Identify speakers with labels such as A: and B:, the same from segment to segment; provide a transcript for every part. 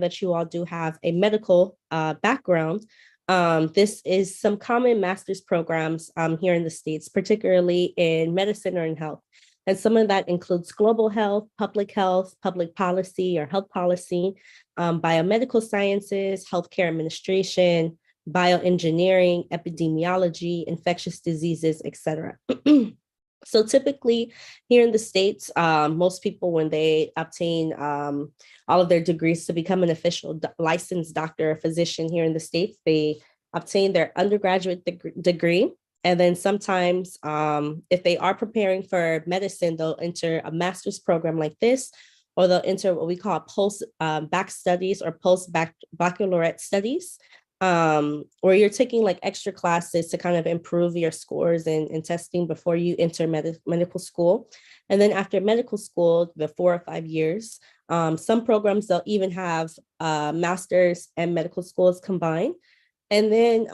A: that you all do have a medical background. This is some common master's programs here in the States, particularly in medicine or in health. And some of that includes global health, public policy or health policy, biomedical sciences, healthcare administration, bioengineering, epidemiology, infectious diseases, et cetera. So typically here in the States, most people, when they obtain all of their degrees to become an official licensed doctor or physician here in the States, they obtain their undergraduate degree. And then sometimes if they are preparing for medicine, they'll enter a master's program like this, or they'll enter what we call post-bac studies or post-baccalaureate studies, or you're taking like extra classes to kind of improve your scores and testing before you enter medical school. And then after medical school, the 4 or 5 years, some programs, they'll even have master's and medical schools combined. And then,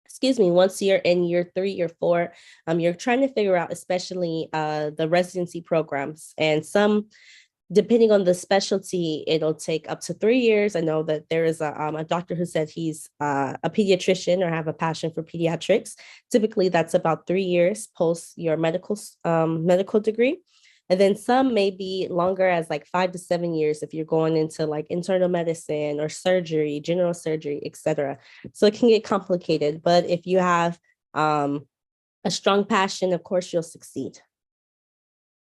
A: excuse me, once you're in year 3, year 4, you're trying to figure out, especially the residency programs. And some, depending on the specialty, it'll take up to 3 years. I know that there is a doctor who said he's a pediatrician or have a passion for pediatrics. Typically, that's about 3 years post your medical degree. And then some may be longer, as like 5 to 7 years if you're going into like internal medicine or surgery, general surgery, et cetera. So it can get complicated. But if you have a strong passion, of course, you'll succeed.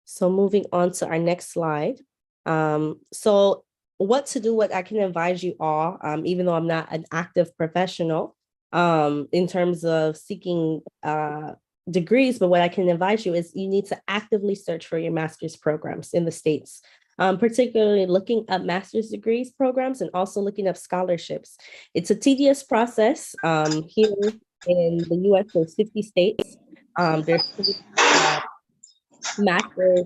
A: So moving on to our next slide. So what to do, what I can advise you all, even though I'm not an active professional in terms of seeking degrees, but what I can advise you is you need to actively search for your master's programs in the States, particularly looking up master's degrees programs and also looking up scholarships. It's a tedious process. Here in the US, there's 50 states. There's master's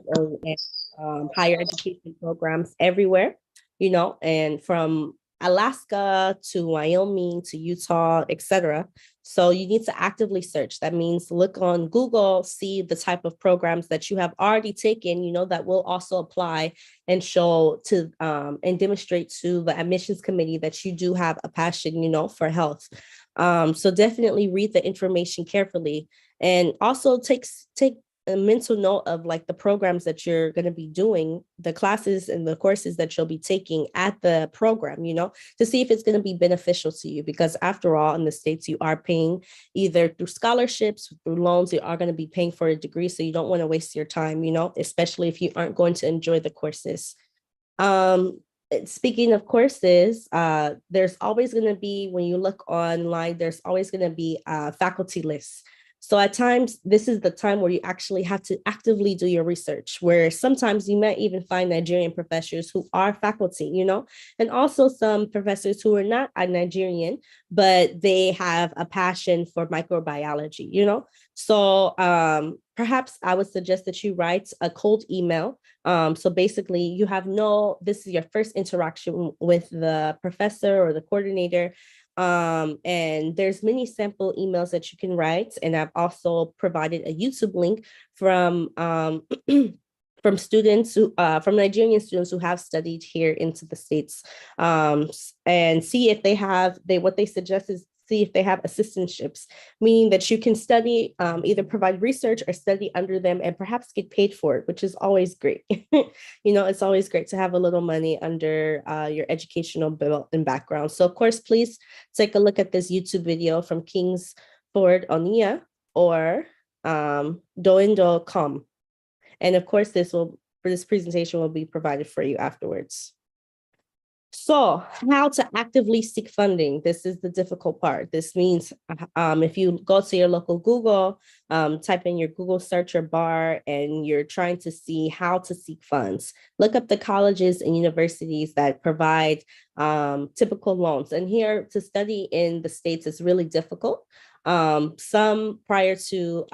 A: and higher education programs everywhere, and from Alaska to Wyoming to Utah, et cetera. So you need to actively search. That means look on Google, see the type of programs that you have already taken, that will also apply and show to and demonstrate to the admissions committee that you do have a passion, for health. So definitely read the information carefully, and also take a mental note of like the programs that you're going to be doing, the classes and the courses that you'll be taking at the program, to see if it's going to be beneficial to you. Because after all, in the States, you are paying either through scholarships, through loans, you are going to be paying for a degree. So you don't want to waste your time, especially if you aren't going to enjoy the courses. Speaking of courses, there's always going to be, when you look online, there's always going to be faculty lists. So at times, this is the time where you actually have to actively do your research, where sometimes you might even find Nigerian professors who are faculty, and also some professors who are not a Nigerian, but they have a passion for microbiology, So perhaps I would suggest that you write a cold email. So basically, this is your first interaction with the professor or the coordinator. And there's many sample emails that you can write. And I've also provided a YouTube link from from students from Nigerian students who have studied here into the States, and see if what they suggest is see if they have assistantships, meaning that you can study, either provide research or study under them and perhaps get paid for it, which is always great. It's always great to have a little money under your educational belt and background. So of course, please take a look at this YouTube video from Kingsford Onia or doindo.com. And of course, this presentation will be provided for you afterwards. So how to actively seek funding. This is the difficult part. This means if you go to your local Google, type in your Google search bar, and you're trying to see how to seek funds. Look up the colleges and universities that provide typical loans. And here, to study in the States is really difficult. Some prior to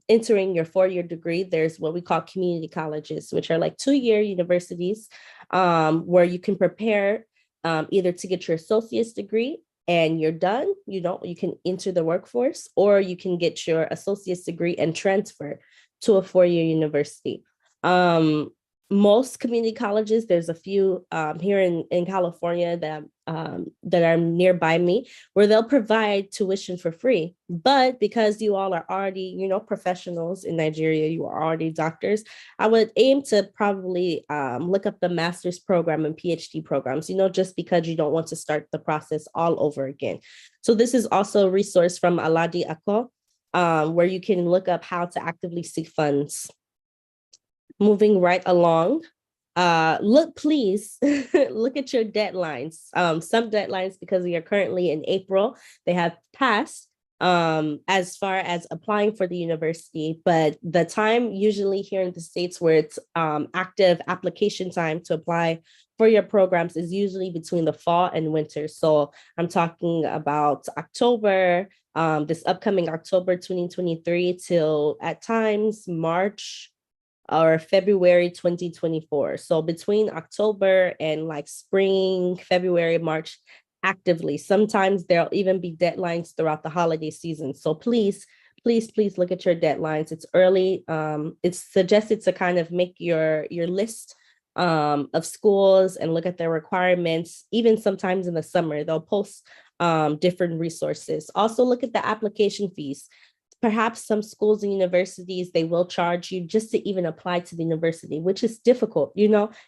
A: entering your 4-year degree, there's what we call community colleges, which are like 2-year universities where you can prepare either to get your associate's degree and you're done, you can enter the workforce, or you can get your associate's degree and transfer to a 4-year university. most community colleges, there's a few here in California that are nearby me, where they'll provide tuition for free. But because you all are already, professionals in Nigeria, you are already doctors, I would aim to probably look up the master's program and PhD programs, just because you don't want to start the process all over again. So this is also a resource from Aladi Akko, where you can look up how to actively seek funds. Moving right along, please look at your deadlines. Some deadlines, because we are currently in April, they have passed as far as applying for the university, but the time usually here in the States where it's active application time to apply for your programs is usually between the fall and winter. So I'm talking about October, this upcoming October 2023 till at times March or February 2024. So between October and like spring, February, March, actively. Sometimes there'll even be deadlines throughout the holiday season. So please, please, please look at your deadlines. It's early. It's suggested to kind of make your list of schools and look at their requirements. Even sometimes in the summer, they'll post different resources. Also look at the application fees. Perhaps some schools and universities, they will charge you just to even apply to the university, which is difficult,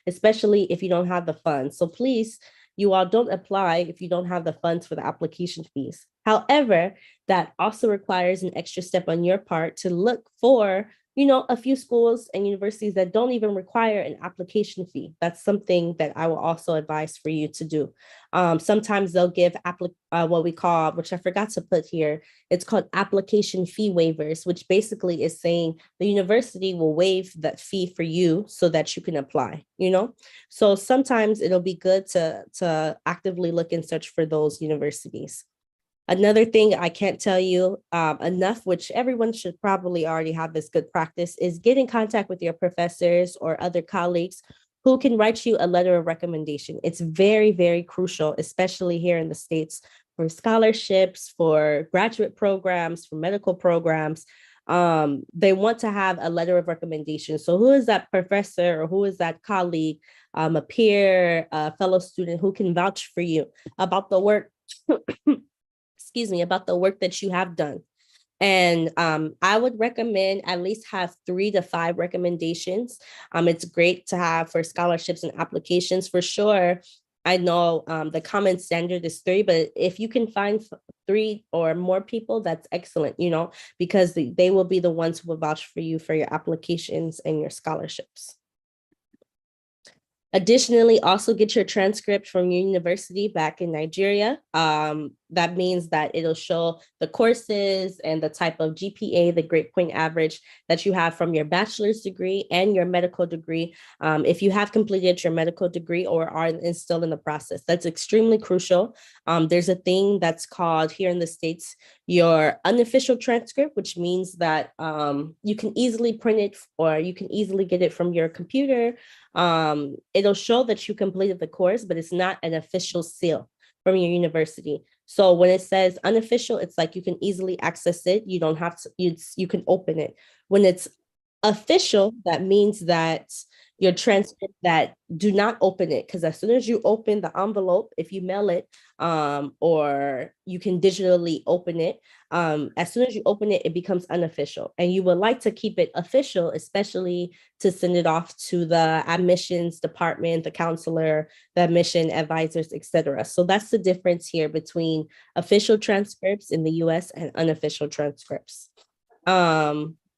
A: especially if you don't have the funds. So please, you all don't apply if you don't have the funds for the application fees. However, that also requires an extra step on your part to look for a few schools and universities that don't even require an application fee. That's something that I will also advise for you to do. Sometimes they'll give what we call, which I forgot to put here, it's called application fee waivers, which basically is saying the university will waive that fee for you so that you can apply, So sometimes it'll be good to actively look and search for those universities. Another thing I can't tell you enough, which everyone should probably already have this good practice, is get in contact with your professors or other colleagues who can write you a letter of recommendation. It's very, very crucial, especially here in the States, for scholarships, for graduate programs, for medical programs. They want to have a letter of recommendation. So who is that professor or who is that colleague, a peer, a fellow student who can vouch for you about the work about the work that you have done. And I would recommend at least have 3 to 5 recommendations. It's great to have for scholarships and applications for sure. I know the common standard is 3, but if you can find 3 or more people, that's excellent, because they will be the ones who will vouch for you for your applications and your scholarships. Additionally, also get your transcript from your university back in Nigeria. That means that it'll show the courses and the type of GPA, the grade point average that you have from your bachelor's degree and your medical degree. If you have completed your medical degree or are still in the process, that's extremely crucial. There's a thing that's called here in the States, your unofficial transcript, which means that you can easily print it or you can easily get it from your computer. It'll show that you completed the course, but it's not an official seal from your university. So when it says unofficial, it's like you can easily access it. You don't have to, you can open it. When it's official, that means that your transcript, that do not open it, because as soon as you open the envelope, if you mail it, or you can digitally open it, as soon as you open it, it becomes unofficial. And you would like to keep it official, especially to send it off to the admissions department, the counselor, the admission advisors, etc. So that's the difference here between official transcripts in the US and unofficial transcripts.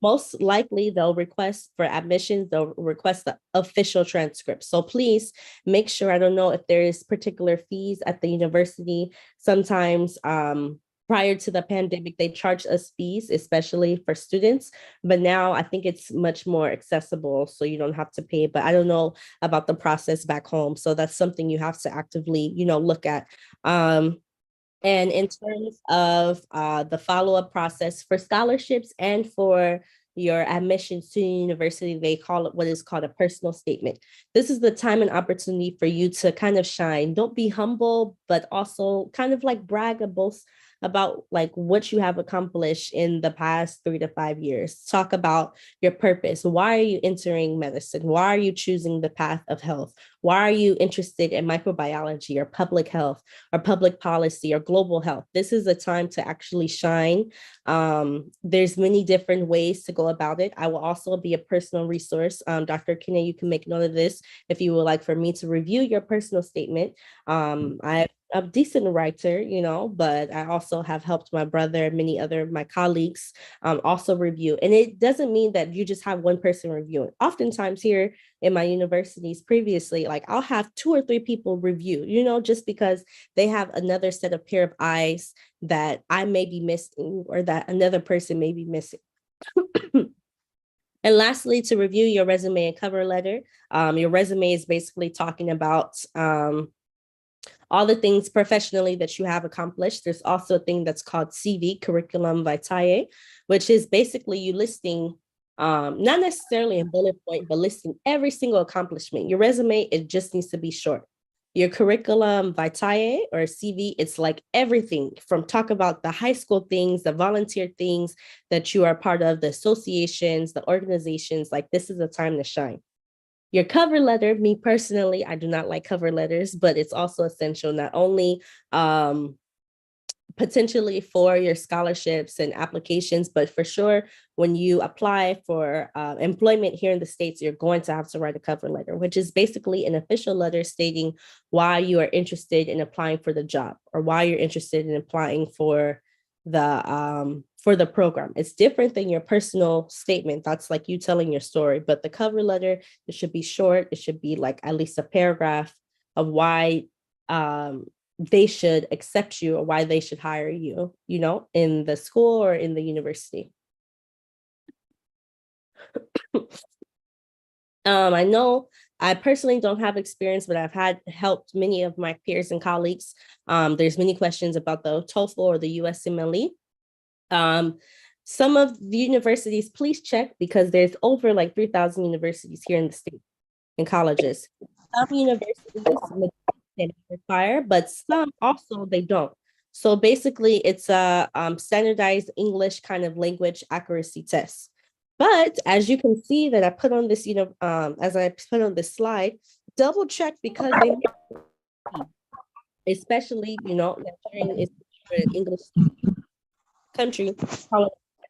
A: Most likely they'll request for admissions, they'll request the official transcript. So please make sure, I don't know if there is particular fees at the university. Sometimes prior to the pandemic, they charged us fees, especially for students. But now I think it's much more accessible, so you don't have to pay. But I don't know about the process back home. So that's something you have to actively, look at. And in terms of the follow-up process for scholarships and for your admissions to university, they call it what is called a personal statement. This is the time and opportunity for you to kind of shine. Don't be humble, but also kind of like brag about like what you have accomplished in the past 3 to 5 years. Talk about your purpose. Why are you entering medicine? Why are you choosing the path of health? Why are you interested in microbiology or public health or public policy or global health? This is a time to actually shine. There's many different ways to go about it. I will also be a personal resource. Dr. Kinney, you can make note of this if you would like for me to review your personal statement. I'm a decent writer, you know, but I also have helped my brother, many other of my colleagues also review. And it doesn't mean that you just have one person reviewing. Oftentimes here in my universities previously, like I'll have 2 or 3 people review, you know, just because they have another set of pair of eyes that I may be missing or that another person may be missing. And lastly, to review your resume and cover letter. Your resume is basically talking about all the things professionally that you have accomplished. There's also a thing that's called CV, curriculum vitae, which is basically you listing, not necessarily a bullet point, but listing every single accomplishment. Your resume, it just needs to be short. Your curriculum vitae or CV, it's like everything from talk about the high school things, the volunteer things that you are part of, the associations, the organizations, like this is a time to shine. Your cover letter, me personally, I do not like cover letters, but it's also essential not only potentially for your scholarships and applications, but for sure, when you apply for employment here in the States, you're going to have to write a cover letter, which is basically an official letter stating why you are interested in applying for the job or why you're interested in applying for the program. It's different than your personal statement. That's like you telling your story, but the cover letter, it should be short. It should be like at least a paragraph of why they should accept you or why they should hire you, you know, in the school or in the university. I know I personally don't have experience, but I've had helped many of my peers and colleagues. There's many questions about the TOEFL or the USMLE. Some of the universities, please check because there's over like 3,000 universities here in the state and colleges. Some universities they require, but some also they don't. So basically, it's a standardized English kind of language accuracy test. But as you can see that I put on this, you know, as I put on this slide, double check because they, especially, you know, Nigerian is an English country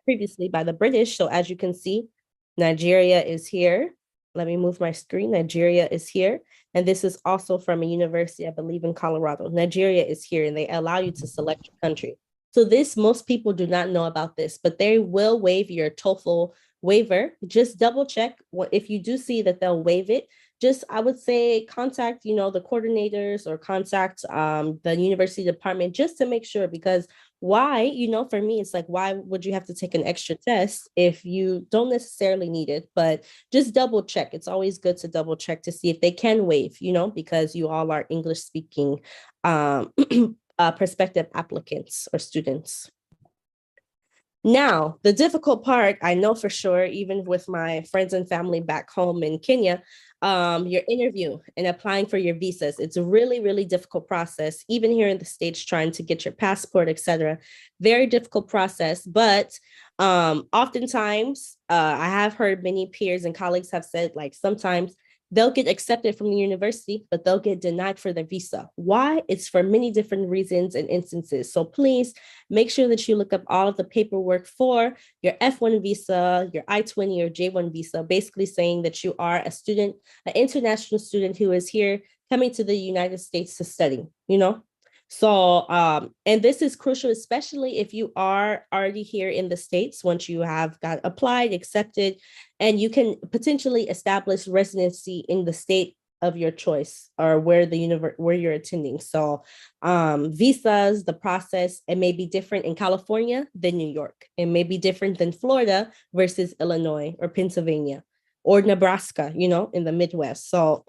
A: previously by the British. So as you can see, Nigeria is here. Let me move my screen. Nigeria is here. And this is also from a university, I believe in Colorado. Nigeria is here and they allow you to select your country. So this, most people do not know about this, but they will waive your TOEFL waiver. Just double check what if you do see that they'll waive it. Just I would say contact, you know, the coordinators or contact the university department just to make sure, because why, you know, for me, it's like, why would you have to take an extra test if you don't necessarily need it? But just double check. It's always good to double check to see if they can waive, you know, because you all are English speaking prospective applicants or students. Now, the difficult part, I know for sure, even with my friends and family back home in Kenya, your interview and applying for your visas, it's a really, really difficult process, even here in the States, trying to get your passport, etc. Very difficult process, but oftentimes, I have heard many peers and colleagues have said, like, sometimes they'll get accepted from the university, but they'll get denied for their visa. Why? It's for many different reasons and instances. So please make sure that you look up all of the paperwork for your F1 visa, your I-20 or J1 visa, basically saying that you are a student, an international student who is here coming to the United States to study, you know? So, and this is crucial, especially if you are already here in the States, once you have got applied, accepted, and you can potentially establish residency in the state of your choice or where where you're attending. So visas, the process, it may be different in California than New York. It may be different than Florida versus Illinois or Pennsylvania or Nebraska, you know, in the Midwest. So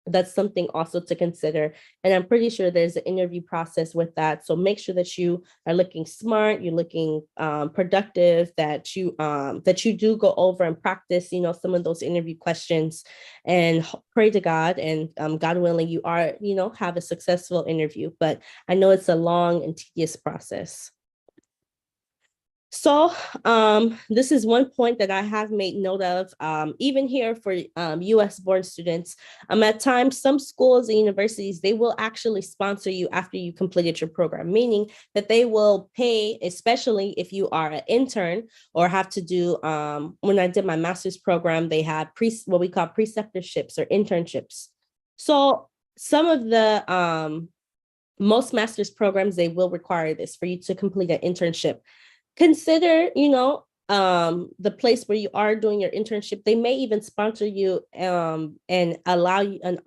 A: That's something also to consider. And I'm pretty sure there's an interview process with that. So make sure that you are looking smart, you're looking productive, that you do go over and practice, some of those interview questions, and pray to God, and God willing, you are, have a successful interview. But I know it's a long and tedious process. So this is one point that I have made note of, even here for US born students. At times, some schools and universities, they will actually sponsor you after you completed your program, meaning that they will pay, especially if you are an intern or have to do, when I did my master's program, they had what we call preceptorships or internships. So some of the, most master's programs, they will require this for you to complete an internship. Consider, the place where you are doing your internship. They may even sponsor you and allow you and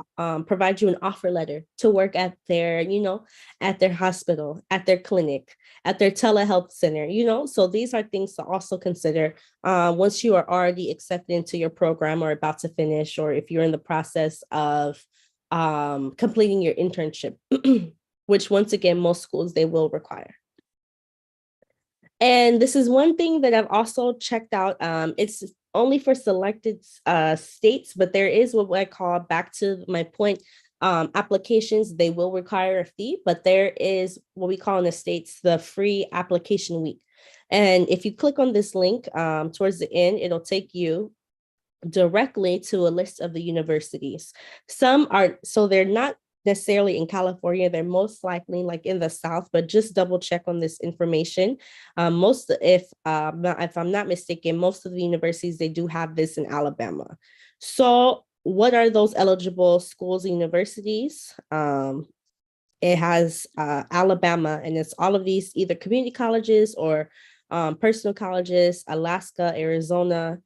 A: provide you an offer letter to work at their, at their hospital, at their clinic, at their telehealth center, So these are things to also consider once you are already accepted into your program or about to finish, or if you're in the process of completing your internship, which once again, most schools, they will require. And this is one thing that I've also checked out. It's only for selected states, but there is what I call, back to my point, applications. They will require a fee, but there is what we call in the States the free application week. And if you click on this link towards the end, it'll take you directly to a list of the universities. Some are, so they're not necessarily in California, they're most likely like in the South, but just double check on this information. If I'm not mistaken, most of the universities, they do have this in Alabama. So what are those eligible schools and universities? It has Alabama, and it's all of these either community colleges or personal colleges, Alaska, Arizona,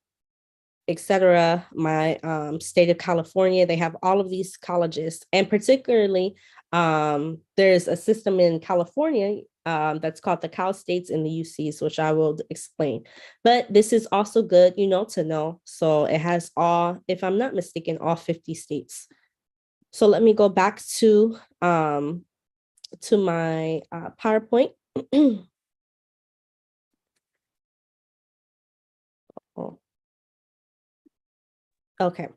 A: etc. My state of California, they have all of these colleges, and particularly there's a system in California that's called the Cal States and the UCs, which I will explain. But this is also good, to know. So it has all, if I'm not mistaken, all 50 states. So let me go back to my PowerPoint. Oh. Okay.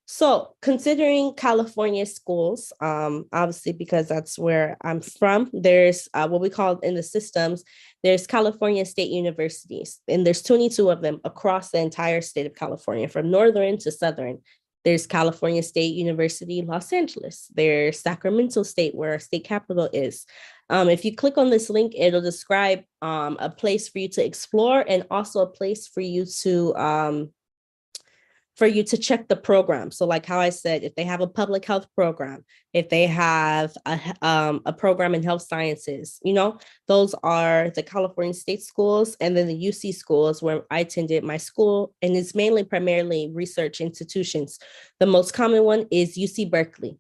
A: So considering California schools, obviously, because that's where I'm from, there's what we call in the systems, there's California State Universities, and there's 22 of them across the entire state of California, from northern to southern. There's California State University, Los Angeles. There's Sacramento State, where our state capital is. If you click on this link, it'll describe a place for you to explore, and also a place for you to check the program. So like how I said, if they have a public health program, if they have a program in health sciences, those are the California state schools. And then the UC schools, where I attended my school, and it's primarily research institutions. The most common one is UC Berkeley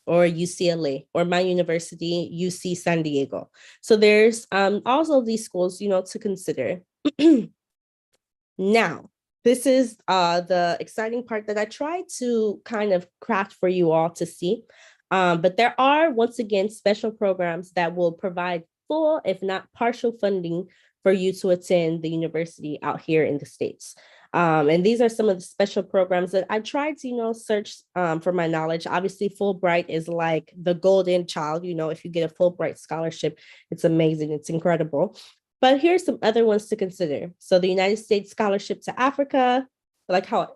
A: or UCLA, or my university, UC San Diego. So there's also these schools, to consider. Now, this is the exciting part that I try to kind of craft for you all to see. But there are, once again, special programs that will provide full, if not partial, funding for you to attend the university out here in the States. And these are some of the special programs that I tried to, search for my knowledge. Obviously, Fulbright is like the golden child. If you get a Fulbright scholarship, it's amazing. It's incredible. But here's some other ones to consider. So the United States Scholarship to Africa, like how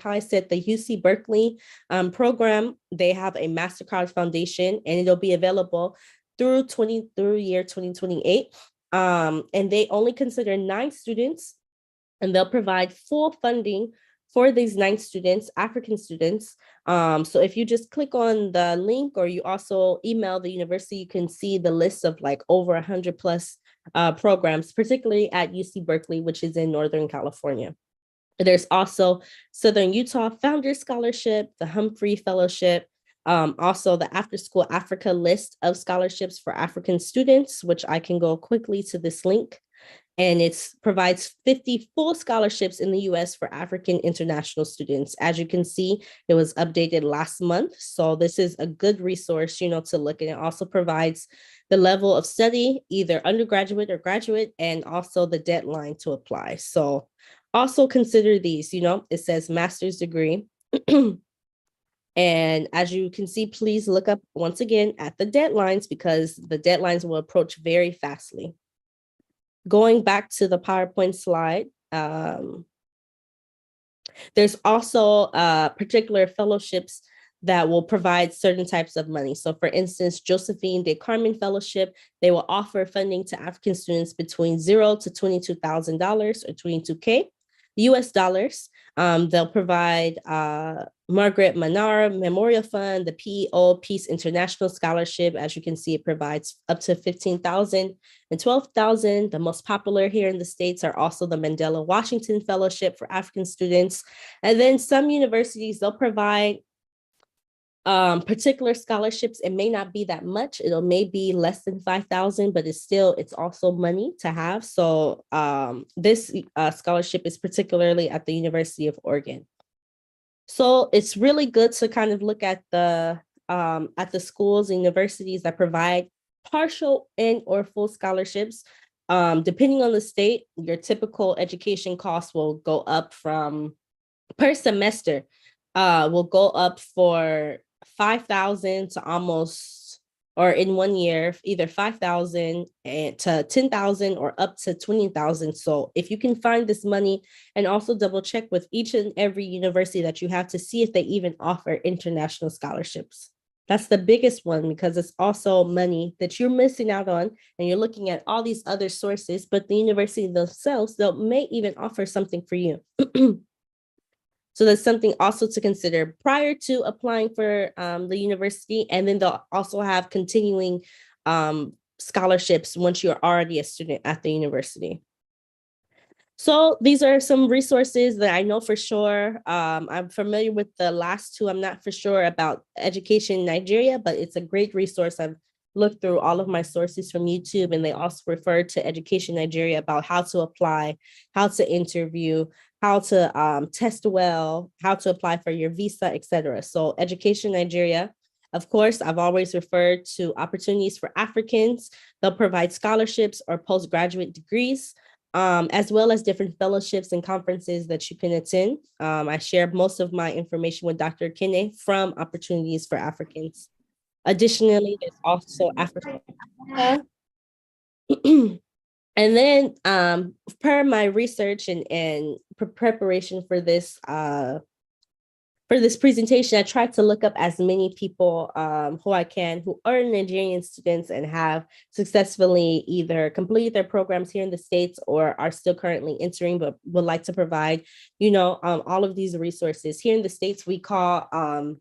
A: I said, the UC Berkeley program, they have a MasterCard Foundation, and it'll be available through year 2028. And they only consider 9 students, and they'll provide full funding for these 9 students, African students. So if you just click on the link, or you also email the university, you can see the list of like over 100 plus programs, particularly at UC Berkeley, which is in Northern California. There's also Southern Utah Founders Scholarship, the Humphrey Fellowship, also the After School Africa list of scholarships for African students, which I can go quickly to this link. and it provides 50 full scholarships in the US for African international students. As you can see, it was updated last month. So this is a good resource, to look at. It also provides the level of study, either undergraduate or graduate, and also the deadline to apply. So also consider these, it says master's degree. And as you can see, please look up once again at the deadlines, because the deadlines will approach very fastly. Going back to the PowerPoint slide, there's also particular fellowships that will provide certain types of money. So for instance, Josephine de Carmen Fellowship, they will offer funding to African students between $0 to $22,000 or 22K US dollars. They'll provide Margaret Manara Memorial Fund, the PEO Peace International Scholarship. As you can see, it provides up to $15,000 and $12,000. The most popular here in the States are also the Mandela Washington Fellowship for African students. And then some universities, they'll provide particular scholarships. It may not be that much. It may be less than 5,000, but it's also money to have. So this scholarship is particularly at the University of Oregon. So it's really good to kind of look at the schools and universities that provide partial and or full scholarships. Depending on the state, your typical education costs will go up from per semester, will go up for 5,000 to almost, or in 1 year, either 5,000 to 10,000 or up to 20,000. So if you can find this money, and also double check with each and every university that you have to see if they even offer international scholarships. That's the biggest one, because it's also money that you're missing out on, and you're looking at all these other sources, but the university themselves, they may even offer something for you. So that's something also to consider prior to applying for the university. And then they'll also have continuing scholarships once you're already a student at the university. So these are some resources that I know for sure. I'm familiar with the last two. I'm not for sure about Education in Nigeria, but it's a great resource. I've looked through all of my sources from YouTube, and they also refer to Education Nigeria about how to apply, how to interview, how to test well, how to apply for your visa, etc. So Education Nigeria, of course, I've always referred to Opportunities for Africans. They'll provide scholarships or postgraduate degrees, as well as different fellowships and conferences that you can attend. I share most of my information with Dr. Kene from Opportunities for Africans. Additionally, there's also Africa. And then per my research and preparation for this presentation, I tried to look up as many people who I can, who are Nigerian students and have successfully either completed their programs here in the States or are still currently entering, but would like to provide, all of these resources. Here in the States, we call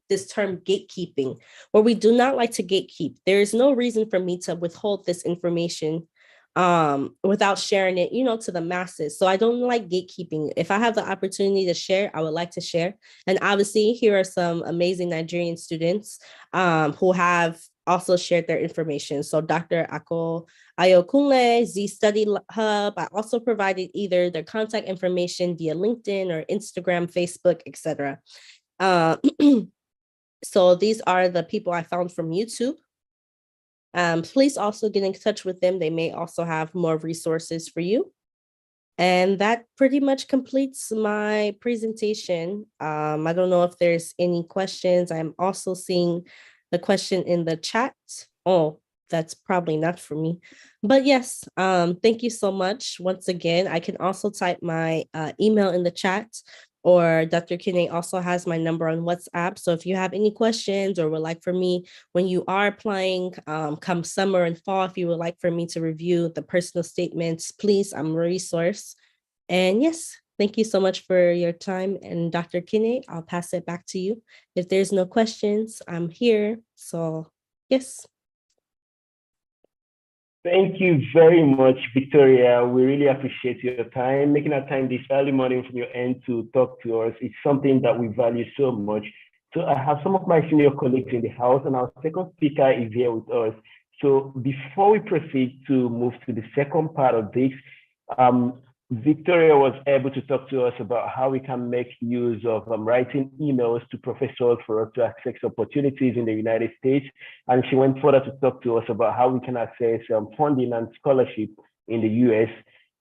A: this term gatekeeping, where we do not like to gatekeep. There is no reason for me to withhold this information without sharing it, to the masses. So I don't like gatekeeping. If I have the opportunity to share, I would like to share. And obviously, here are some amazing Nigerian students who have also shared their information. So Dr. Ako Ayokunle, Z Study Hub, I also provided either their contact information via LinkedIn or Instagram, Facebook, etc. So these are the people I found from YouTube. Please also get in touch with them. They may also have more resources for you. And that pretty much completes my presentation. I don't know if there's any questions. I'm also seeing the question in the chat. Oh, that's probably not for me. But yes, thank you so much. Once again, I can also type my email in the chat, or Dr. Kinney also has my number on WhatsApp. So if you have any questions or would like for me, when you are applying come summer and fall, if you would like for me to review the personal statements, please, I'm a resource. And yes, thank you so much for your time. And Dr. Kinney, I'll pass it back to you. If there's no questions, I'm here. So yes.
B: Thank you very much, Victoria. We really appreciate your time, making our time this early morning from your end to talk to us. It's something that we value so much. So I have some of my senior colleagues in the house, and our second speaker is here with us. So before we proceed to move to the second part of this, Victoria was able to talk to us about how we can make use of writing emails to professors for us to access opportunities in the United States. And she went further to talk to us about how we can access funding and scholarship in the US,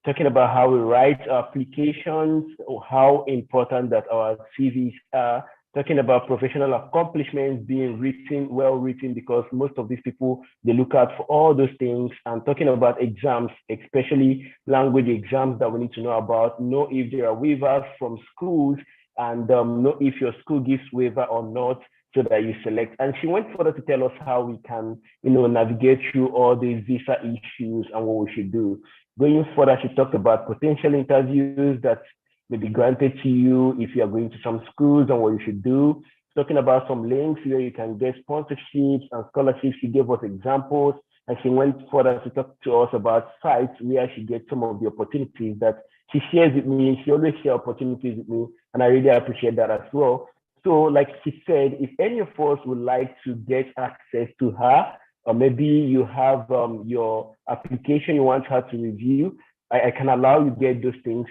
B: talking about how we write applications, or how important that our CVs are, talking about professional accomplishments being written, well written, because most of these people, they look out for all those things, and talking about exams, especially language exams that we need to know about, know if there are waivers from schools, and know if your school gives waiver or not, so that you select. And she went further to tell us how we can, navigate through all these visa issues and what we should do. Going further, she talked about potential interviews that may be granted to you if you are going to some schools and what you should do. Talking about some links where you can get sponsorships and scholarships. She gave us examples, and she went further to talk to us about sites where she gets some of the opportunities that she shares with me. She always shares opportunities with me, and I really appreciate that as well. So, like she said, if any of us would like to get access to her, or maybe you have your application you want her to review, I can allow you get those things.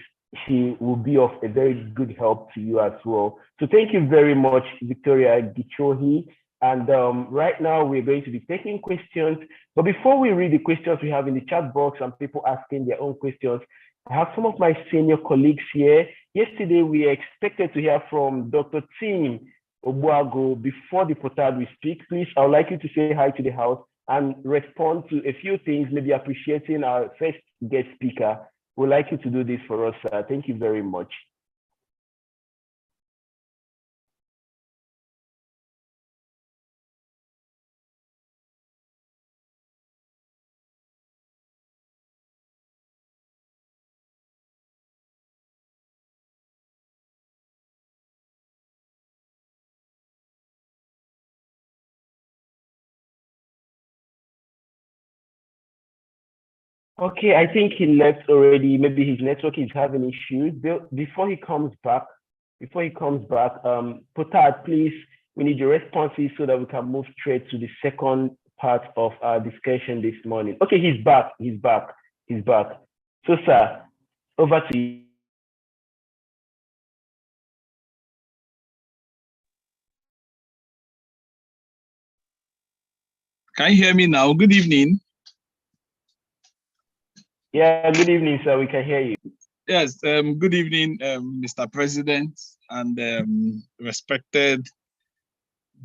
B: She will be of a very good help to you as well. So thank you very much, Victoria Gichohi. And right now we're going to be taking questions. But before we read the questions we have in the chat box and people asking their own questions, I have some of my senior colleagues here. Yesterday, we expected to hear from Dr. Tim Obuago before the potard we speak. Please, I would like you to say hi to the house and respond to a few things, maybe appreciating our first guest speaker. We'd like you to do this for us. Thank you very much. Okay, I think he left already. Maybe his network is having issues. Before he comes back, Potard, please, we need your responses so that we can move straight to the second part of our discussion this morning. Okay, he's back. So, sir, over to you.
C: Can you hear me now? Good evening.
B: Yeah, good evening, sir. We can hear you.
C: Yes, good evening, Mr. President and respected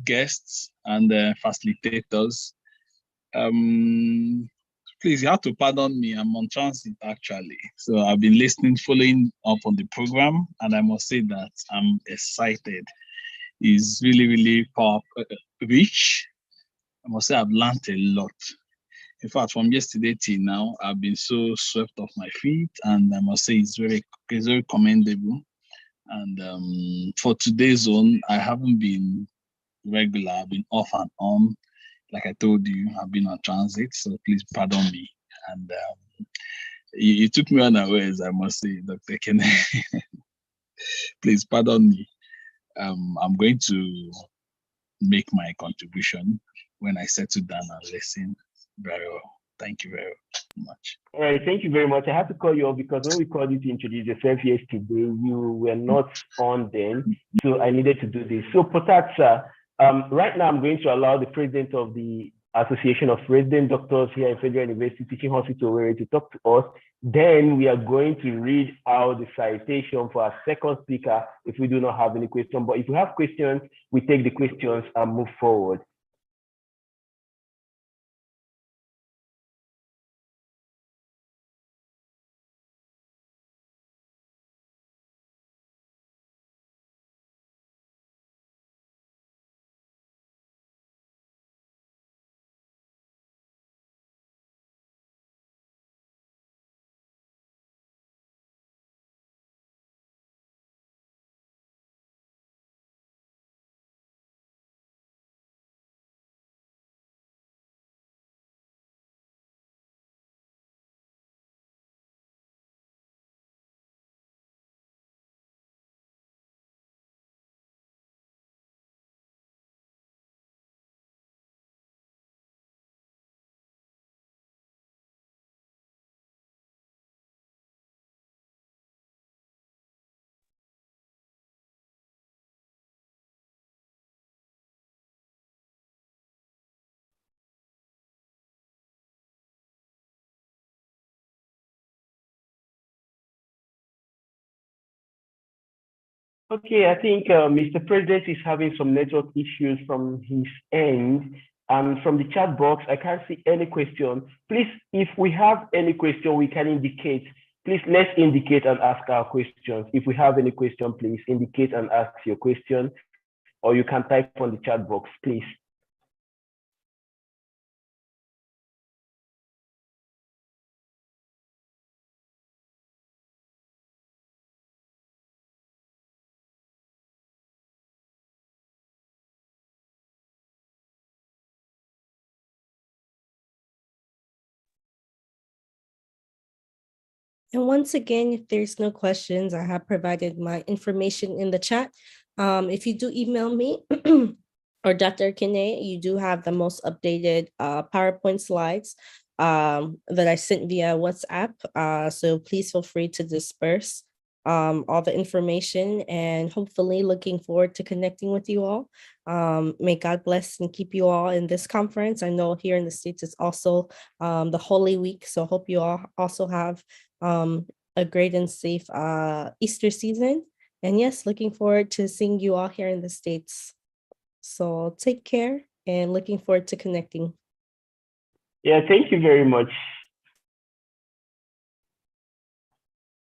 C: guests and facilitators. Please, you have to pardon me. I'm on transit actually. So I've been listening, following up on the program, and I must say that I'm excited. It's really, really rich. I must say I've learned a lot. In fact, from yesterday till now, I've been so swept off my feet, and I must say it's very commendable. And for today's zone, I haven't been regular. I've been off and on. Like I told you, I've been on transit, so please pardon me. And you took me unawares, I must say, Dr. Kenneth. Please pardon me. I'm going to make my contribution when I settle down and listen very well. Thank you very much.
B: All right, thank you very much. I had to call you up because when we called you to introduce yourself yesterday, you were not on then, so I needed to do this. So, Potatsa, right now I'm going to allow the president of the Association of Resident Doctors here at Federal University Teaching Hospital to talk to us. Then we are going to read out the citation for our second speaker if we do not have any questions. But if you have questions, we take the questions and move forward. Okay, I think Mr. President is having some network issues from his end. And from the chat box, I can't see any question. Please, if we have any question, we can indicate. Please, let's indicate and ask our questions. If we have any question, please indicate and ask your question, or you can type on the chat box, please.
A: And once again, if there's no questions, I have provided my information in the chat. If you do email me or Dr. Kine, you do have the most updated PowerPoint slides that I sent via WhatsApp. So please feel free to disperse all the information, and hopefully looking forward to connecting with you all. May God bless and keep you all in this conference. I know here in the States it's also the Holy Week, so hope you all also have a great and safe Easter season. And yes, looking forward to seeing you all here in the States. So take care and looking forward to connecting.
B: Yeah, thank you very much.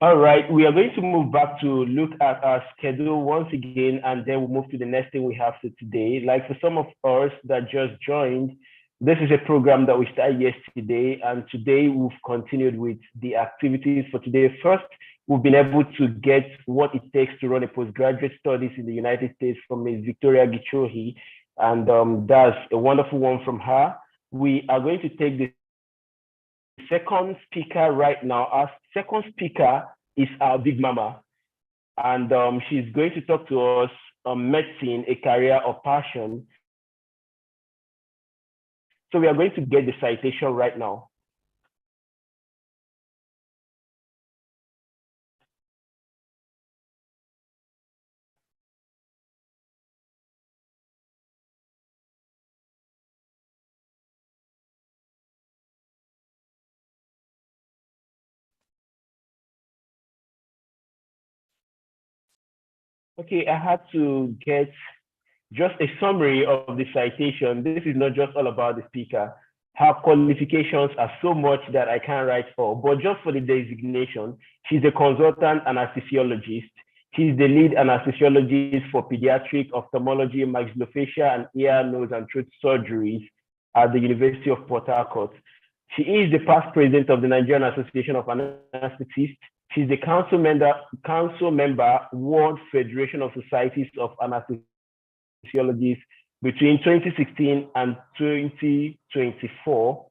B: All right, we are going to move back to look at our schedule once again, and then we'll move to the next thing we have for today. Like for some of us that just joined, this is a program that we started yesterday, and today we've continued with the activities for today. First, we've been able to get what it takes to run a postgraduate studies in the United States from Ms. Victoria Gichohi, and that's a wonderful one from her. We are going to take the second speaker right now. Our second speaker is our big mama, and she's going to talk to us on medicine, a career of passion. So we are going to get the citation right now. Okay, I had to get just a summary of the citation. This is not just all about the speaker. Her qualifications are so much that I can't write for, but just for the designation, she's a consultant anesthesiologist. She's the lead anesthesiologist for pediatric ophthalmology, maxillofacial, and ear, nose, and throat surgeries at the University of Port Harcourt. She is the past president of the Nigerian Association of Anesthetists. She's the council member, World Federation of Societies of Anesthesiologists between 2016 and 2024.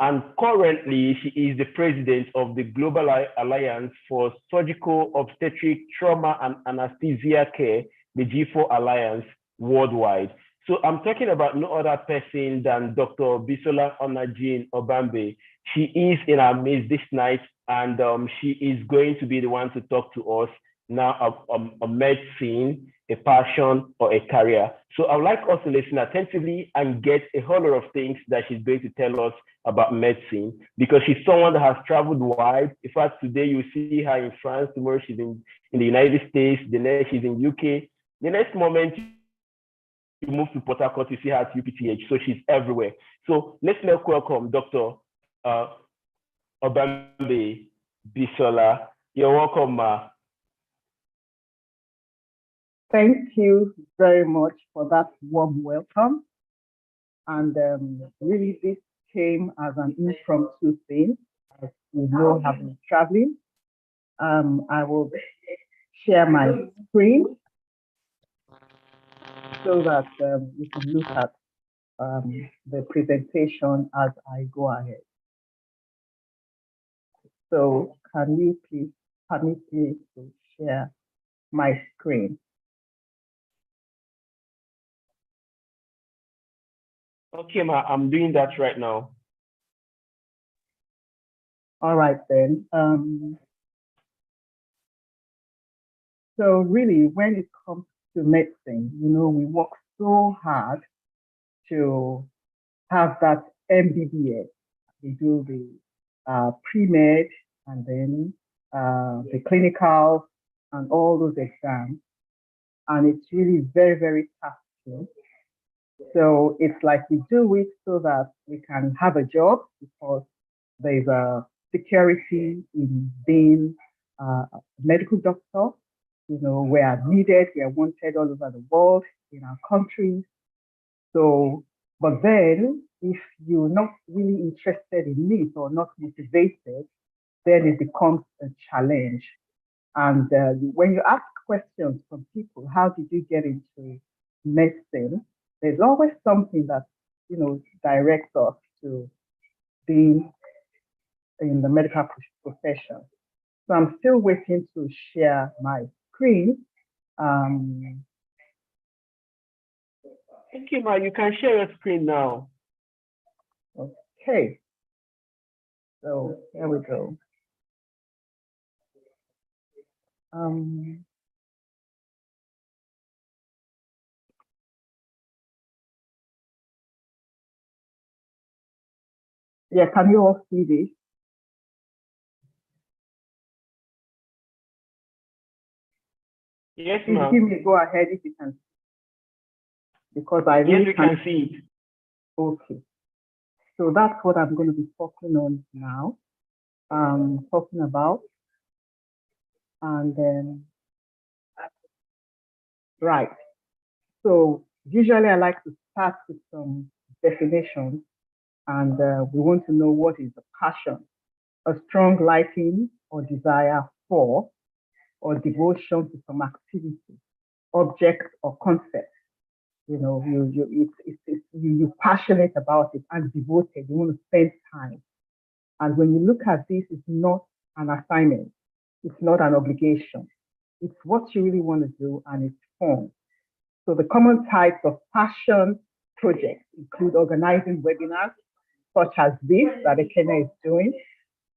B: And currently, she is the president of the Global Alliance for Surgical Obstetric Trauma and Anesthesia Care, the G4 Alliance worldwide. So I'm talking about no other person than Dr. Bisola Onajin Obambe. She is in our midst this night, and she is going to be the one to talk to us now a medicine, a passion, or a career. So I would like us to listen attentively and get a whole lot of things that she's going to tell us about medicine, because she's someone that has traveled wide. In fact, today you see her in France, tomorrow she's in the United States, the next she's in UK. The next moment you move to Port Harcourt, you see her at UPTH. So she's everywhere. So let's welcome Dr. Obambe Bisola. You're welcome, Ma.
D: Thank you very much for that warm welcome. And really, this came as an impromptu thing. As we know, have been traveling. I will share my screen so that you can look at the presentation as I go ahead. So can you please permit me to share my screen?
B: Okay, Ma, I'm doing that right now.
D: All right, then. So really, when it comes to medicine, you know, we work so hard to have that MBBS. We do the pre-med and then the clinical and all those exams. and it's really very, very tasking. So it's like we do it so that we can have a job, because there's a security in being a medical doctor. We are needed, we are wanted all over the world, in our countries. So, but then if you're not really interested in it or not motivated, then it becomes a challenge. And when you ask questions from people, how did you get into medicine? There's always something that, directs us to being in the medical profession. So I'm still waiting to share my screen.
B: Thank you, Ma. You can share your screen now.
D: Okay. So here we go. Yeah, can you all see this?
B: Yes,
D: Please
B: ma'am.
D: give me go ahead if you can, because I really
B: yes, we can see it.
D: Okay, so that's what I'm going to be talking on now. Talking about, and then right. So usually I like to start with some definitions, and we want to know what is a passion: a strong liking or desire for, or devotion to some activity, object, or concept. You're passionate about it and devoted. You want to spend time. And when you look at this, it's not an assignment. It's not an obligation. It's what you really want to do, and it's fun. So the common types of passion projects include organizing webinars, such as this that Ekene is doing.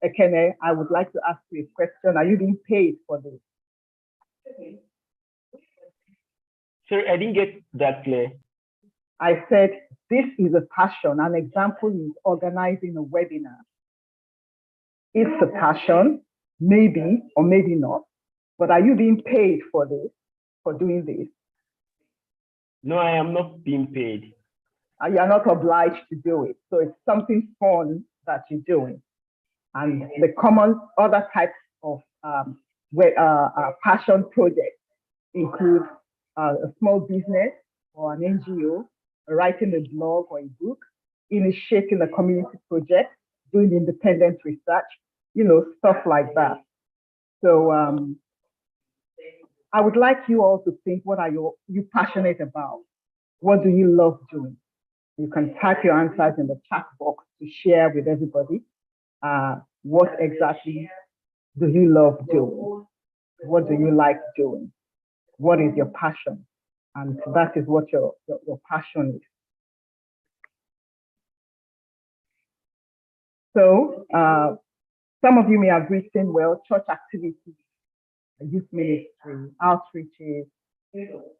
D: Ekene, I would like to ask you a question. Are you being paid for this?
B: Sorry, I didn't get that clear.
D: I said, this is a passion. An example is organizing a webinar. It's a passion, maybe or maybe not, but are you being paid for this, for doing this?
B: No, I am not being paid.
D: You are not obliged to do it. So it's something fun that you're doing. And the common other types of passion projects include a small business or an NGO, writing a blog or a book, initiating a community project, doing independent research, stuff like that. So I would like you all to think, what are you passionate about? What do you love doing? You can type your answers in the chat box to share with everybody. What exactly do you love doing? What do you like doing? What is your passion? And that is what your passion is. So some of you may have written, well, church activities, youth ministry, outreaches,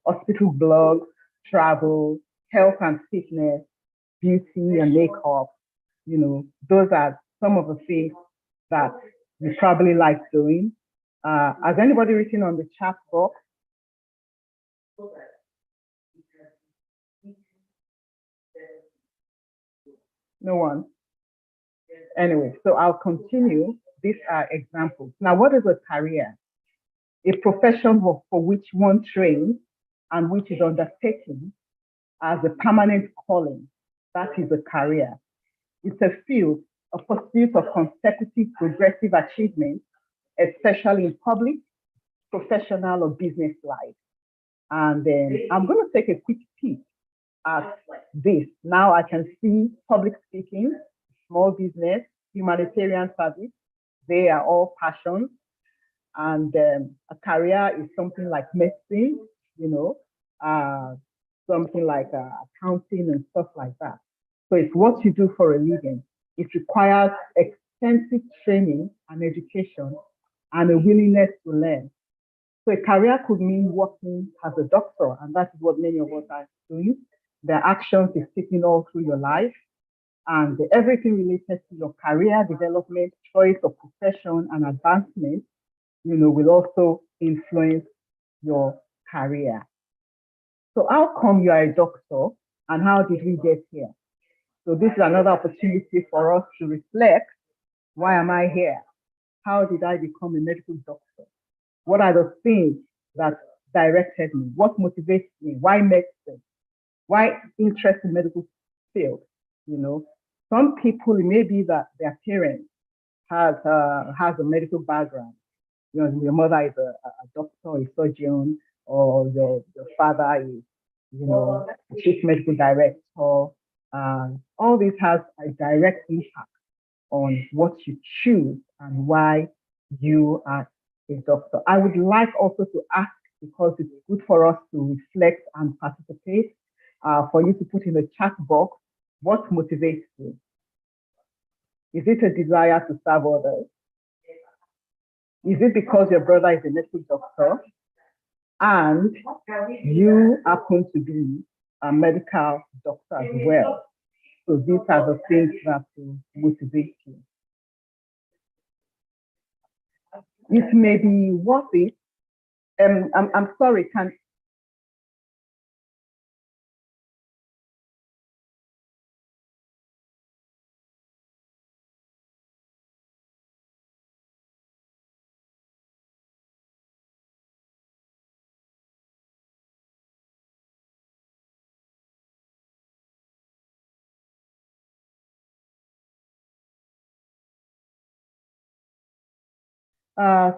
D: hospital blogs, travel, health and fitness, beauty and makeup. Those are some of the things that you probably like doing. Has anybody written on the chat box? No one. Anyway, so I'll continue. These are examples. Now, what is a career? A profession for which one trains and which is undertaken as a permanent calling. That is a career. It's a field, a pursuit of consecutive progressive achievement, especially in public, professional, or business life. And then I'm going to take a quick peek at this. Now I can see public speaking, small business, humanitarian service. They are all passions. And a career is something like medicine, something like accounting and stuff like that. So it's what you do for a living. It requires extensive training and education and a willingness to learn. So a career could mean working as a doctor, and that is what many of us are doing. The actions is taken all through your life, and everything related to your career development, choice of profession, and advancement, will also influence your career. So how come you are a doctor and how did we get here? So this is another opportunity for us to reflect. Why am I here? How did I become a medical doctor? What are the things that directed me? What motivates me? Why medicine? Why interest in medical field? You know, some people, it may be that their parents has a medical background. You know, your mother is a doctor, a surgeon, or your father is, you know, a chief medical director. All this has a direct impact on what you choose and why you are a doctor. I would like also to ask, because it's good for us to reflect and participate, for you to put in the chat box, what motivates you? Is it a desire to serve others? Is it because your brother is a medical doctor and you happen to be a medical doctor as well? So these are the things that will motivate you. It may be worth it. I'm sorry, can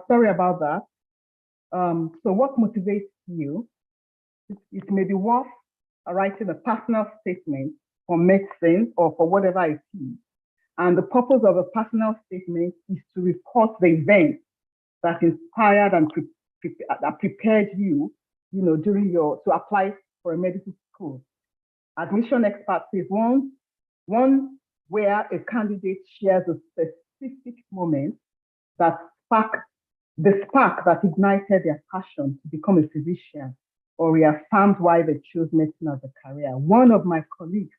D: sorry about that. So what motivates you? It may be worth writing a personal statement for medicine or for whatever it is. And the purpose of a personal statement is to report the event that inspired and that prepared you, you know, to apply for a medical school. Admission experts is one where a candidate shares a specific moment that spark that ignited their passion to become a physician or reaffirmed why they chose medicine as a career. One of my colleagues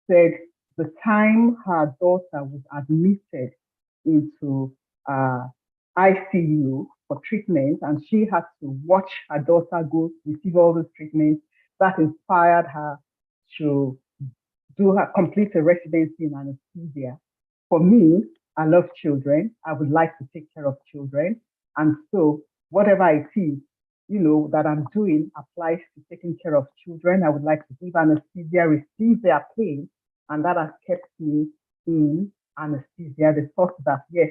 D: said the time her daughter was admitted into ICU for treatment and she had to watch her daughter go receive all the treatment, that inspired her to complete a residency in anesthesia. For me, I love children. I would like to take care of children. And so whatever it is, you know, that I'm doing applies to taking care of children. I would like to give anesthesia, receive their pain, and that has kept me in anesthesia. The thought that, yes,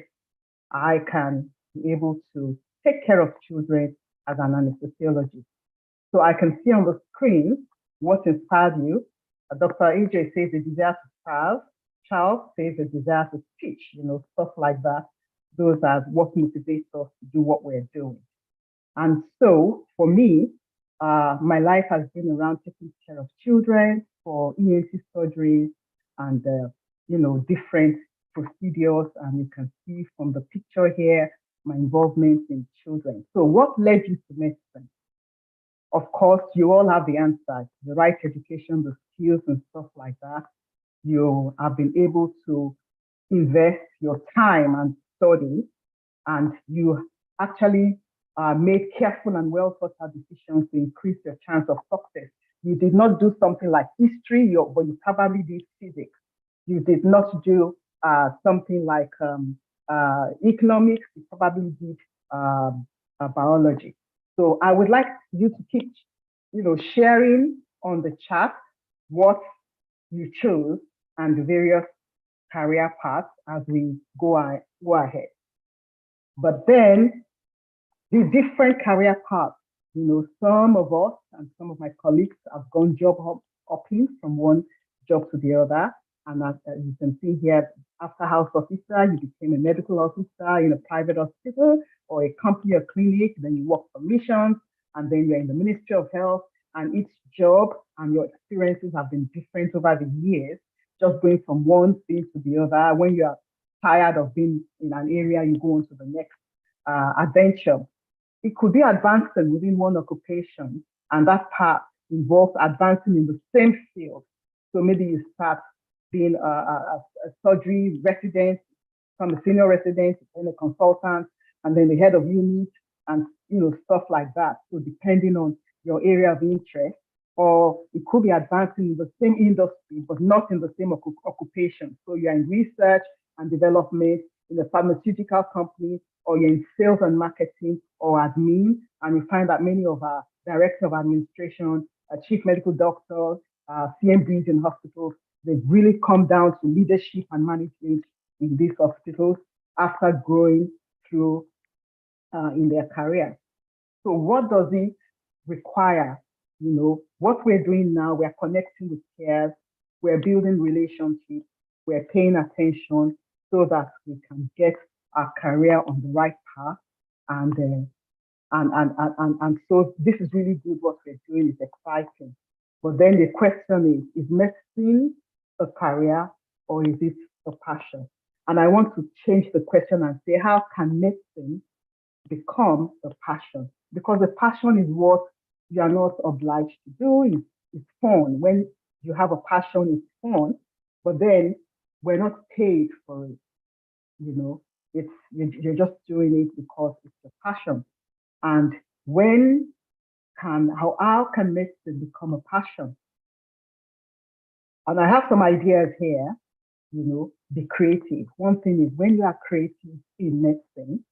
D: I can be able to take care of children as an anesthesiologist. So I can see on the screen what inspired you. Dr. AJ says the desire to serve. Charles says the desire to teach, you know, stuff like that. Those are what motivates us to do what we're doing. And so for me, my life has been around taking care of children for ENT surgeries and, you know, different procedures. And you can see from the picture here, my involvement in children. So what led you to medicine? Of course, you all have the answer, the right education, the skills and stuff like that. You have been able to invest your time and study, and you actually made careful and well thought out decisions to increase your chance of success. You did not do something like history, but you probably did physics. You did not do something like economics, you probably did biology. So I would like you to keep, you know, sharing on the chat what you chose and the various career paths as we go ahead. But then the different career paths, you know, some of us and some of my colleagues have gone job hopping from one job to the other. And as you can see here, after house officer, you became a medical officer in a private hospital or a company or clinic, then you work for missions, and then you're in the Ministry of Health, and each job and your experiences have been different over the years, just going from one thing to the other. When you are tired of being in an area, you go on to the next adventure. It could be advancing within one occupation, and that part involves advancing in the same field. So maybe you start being a surgery resident, from a senior resident, then a consultant, and then the head of unit, and you know, stuff like that. So depending on your area of interest, or it could be advancing in the same industry, but not in the same occupation. So you're in research and development in a pharmaceutical company, or you're in sales and marketing or admin, and you find that many of our directors of administration, chief medical doctors, CMDs in hospitals, they've really come down to leadership and management in these hospitals after growing through in their career. So what does it require? You know, what we're doing now, we're connecting with peers, we're building relationships, we're paying attention so that we can get our career on the right path. And so this is really good. What we're doing is exciting. But then the question is medicine a career or is it a passion? And I want to change the question and say, how can medicine become a passion? Because the passion is what you are not obliged to do. It's fun. When you have a passion, it's fun, but then we're not paid for it. You know, you're just doing it because it's a passion. And how can medicine become a passion? And I have some ideas here. You know, be creative. One thing is when you are creative in medicine,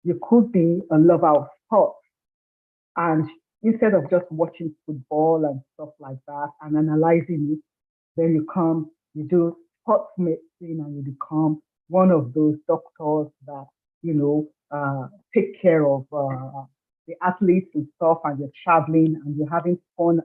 D: you could be a lover of sports. And instead of just watching football and stuff like that and analyzing it, then you do sports medicine and you become one of those doctors that, you know, take care of the athletes and stuff, and you're traveling and you're having fun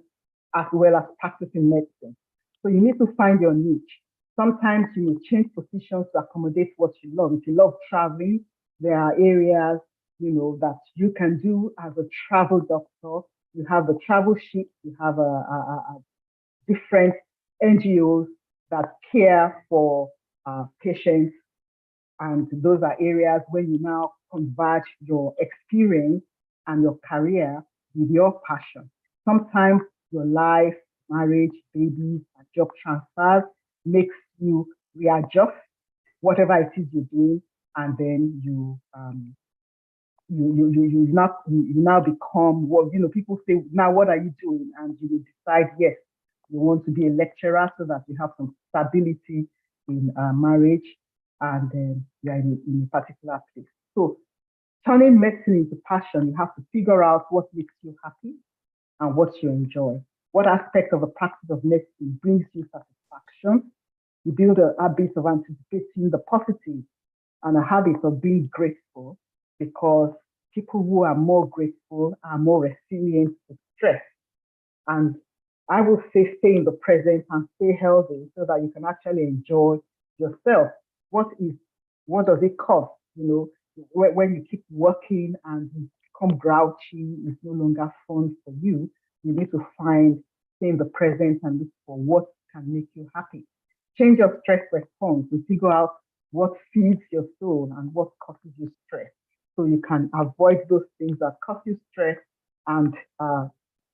D: as well as practicing medicine. So you need to find your niche. Sometimes you may change positions to accommodate what you love. If you love traveling, there are areas, you know, that you can do as a travel doctor. You have the travel ship, you have a different NGOs that care for patients. And those are areas where you now converge your experience and your career with your passion. Sometimes your life, marriage, babies, and job transfers makes you readjust whatever it is you're doing, and then you now become what, you know, people say, now what are you doing? And you will decide, yes, you want to be a lecturer so that you have some stability in marriage, and then you're in a particular place. So turning medicine into passion, you have to figure out what makes you happy and what you enjoy. What aspect of the practice of medicine brings you satisfaction? You build a habit of anticipating the positive and a habit of being grateful, because people who are more grateful are more resilient to stress. And I would say stay in the present and stay healthy so that you can actually enjoy yourself. What does it cost? You know, when you keep working and you become grouchy, it's no longer fun for you. You need to stay in the present and look for what can make you happy. Change your stress response to figure out what feeds your soul and what causes you stress. So you can avoid those things that cause you stress and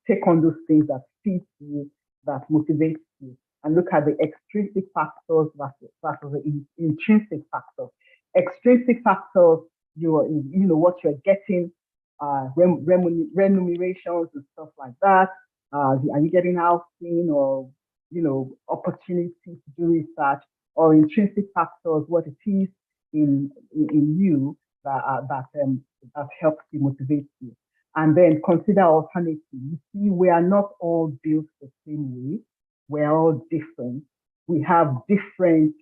D: take on those things that feed you, that motivate you. And look at the extrinsic factors versus the intrinsic factors. Extrinsic factors, you know what you're getting, remunerations and stuff like that. Are you getting housing or, you know, opportunity to do research? Or intrinsic factors, what it is in you that helps you, motivate you. And then consider alternatives. You see, we are not all built the same way. We're all different. We have different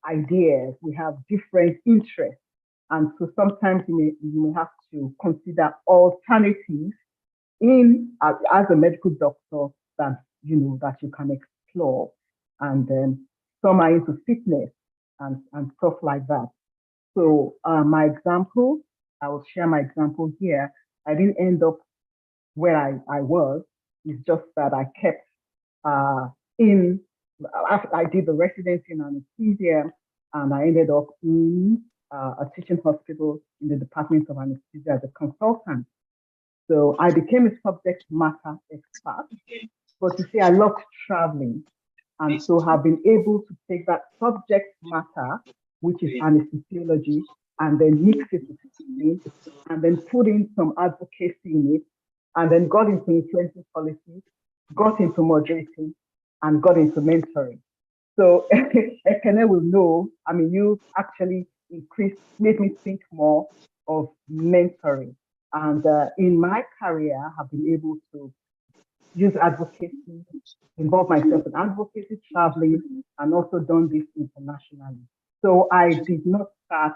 D: ideas. We have different interests. And so sometimes you may have to consider alternatives as a medical doctor that you can explore. And then some are into fitness and stuff like that. So my example, I will share my example here. I didn't end up where I was. It's just that I kept after I did the residency in anesthesia, and I ended up in a teaching hospital in the Department of Anesthesia as a consultant. So I became a subject matter expert. But you see, I loved traveling. And so have been able to take that subject matter, which is anesthesiology, and then mix it with teaching, and then put in some advocacy in it, and then got into influencing policy, got into moderating, and got into mentoring. So Ekene will know, I mean, you actually made me think more of mentoring. And in my career, I've been able to use advocacy, involve myself in advocacy, traveling, and also done this internationally. So I did not start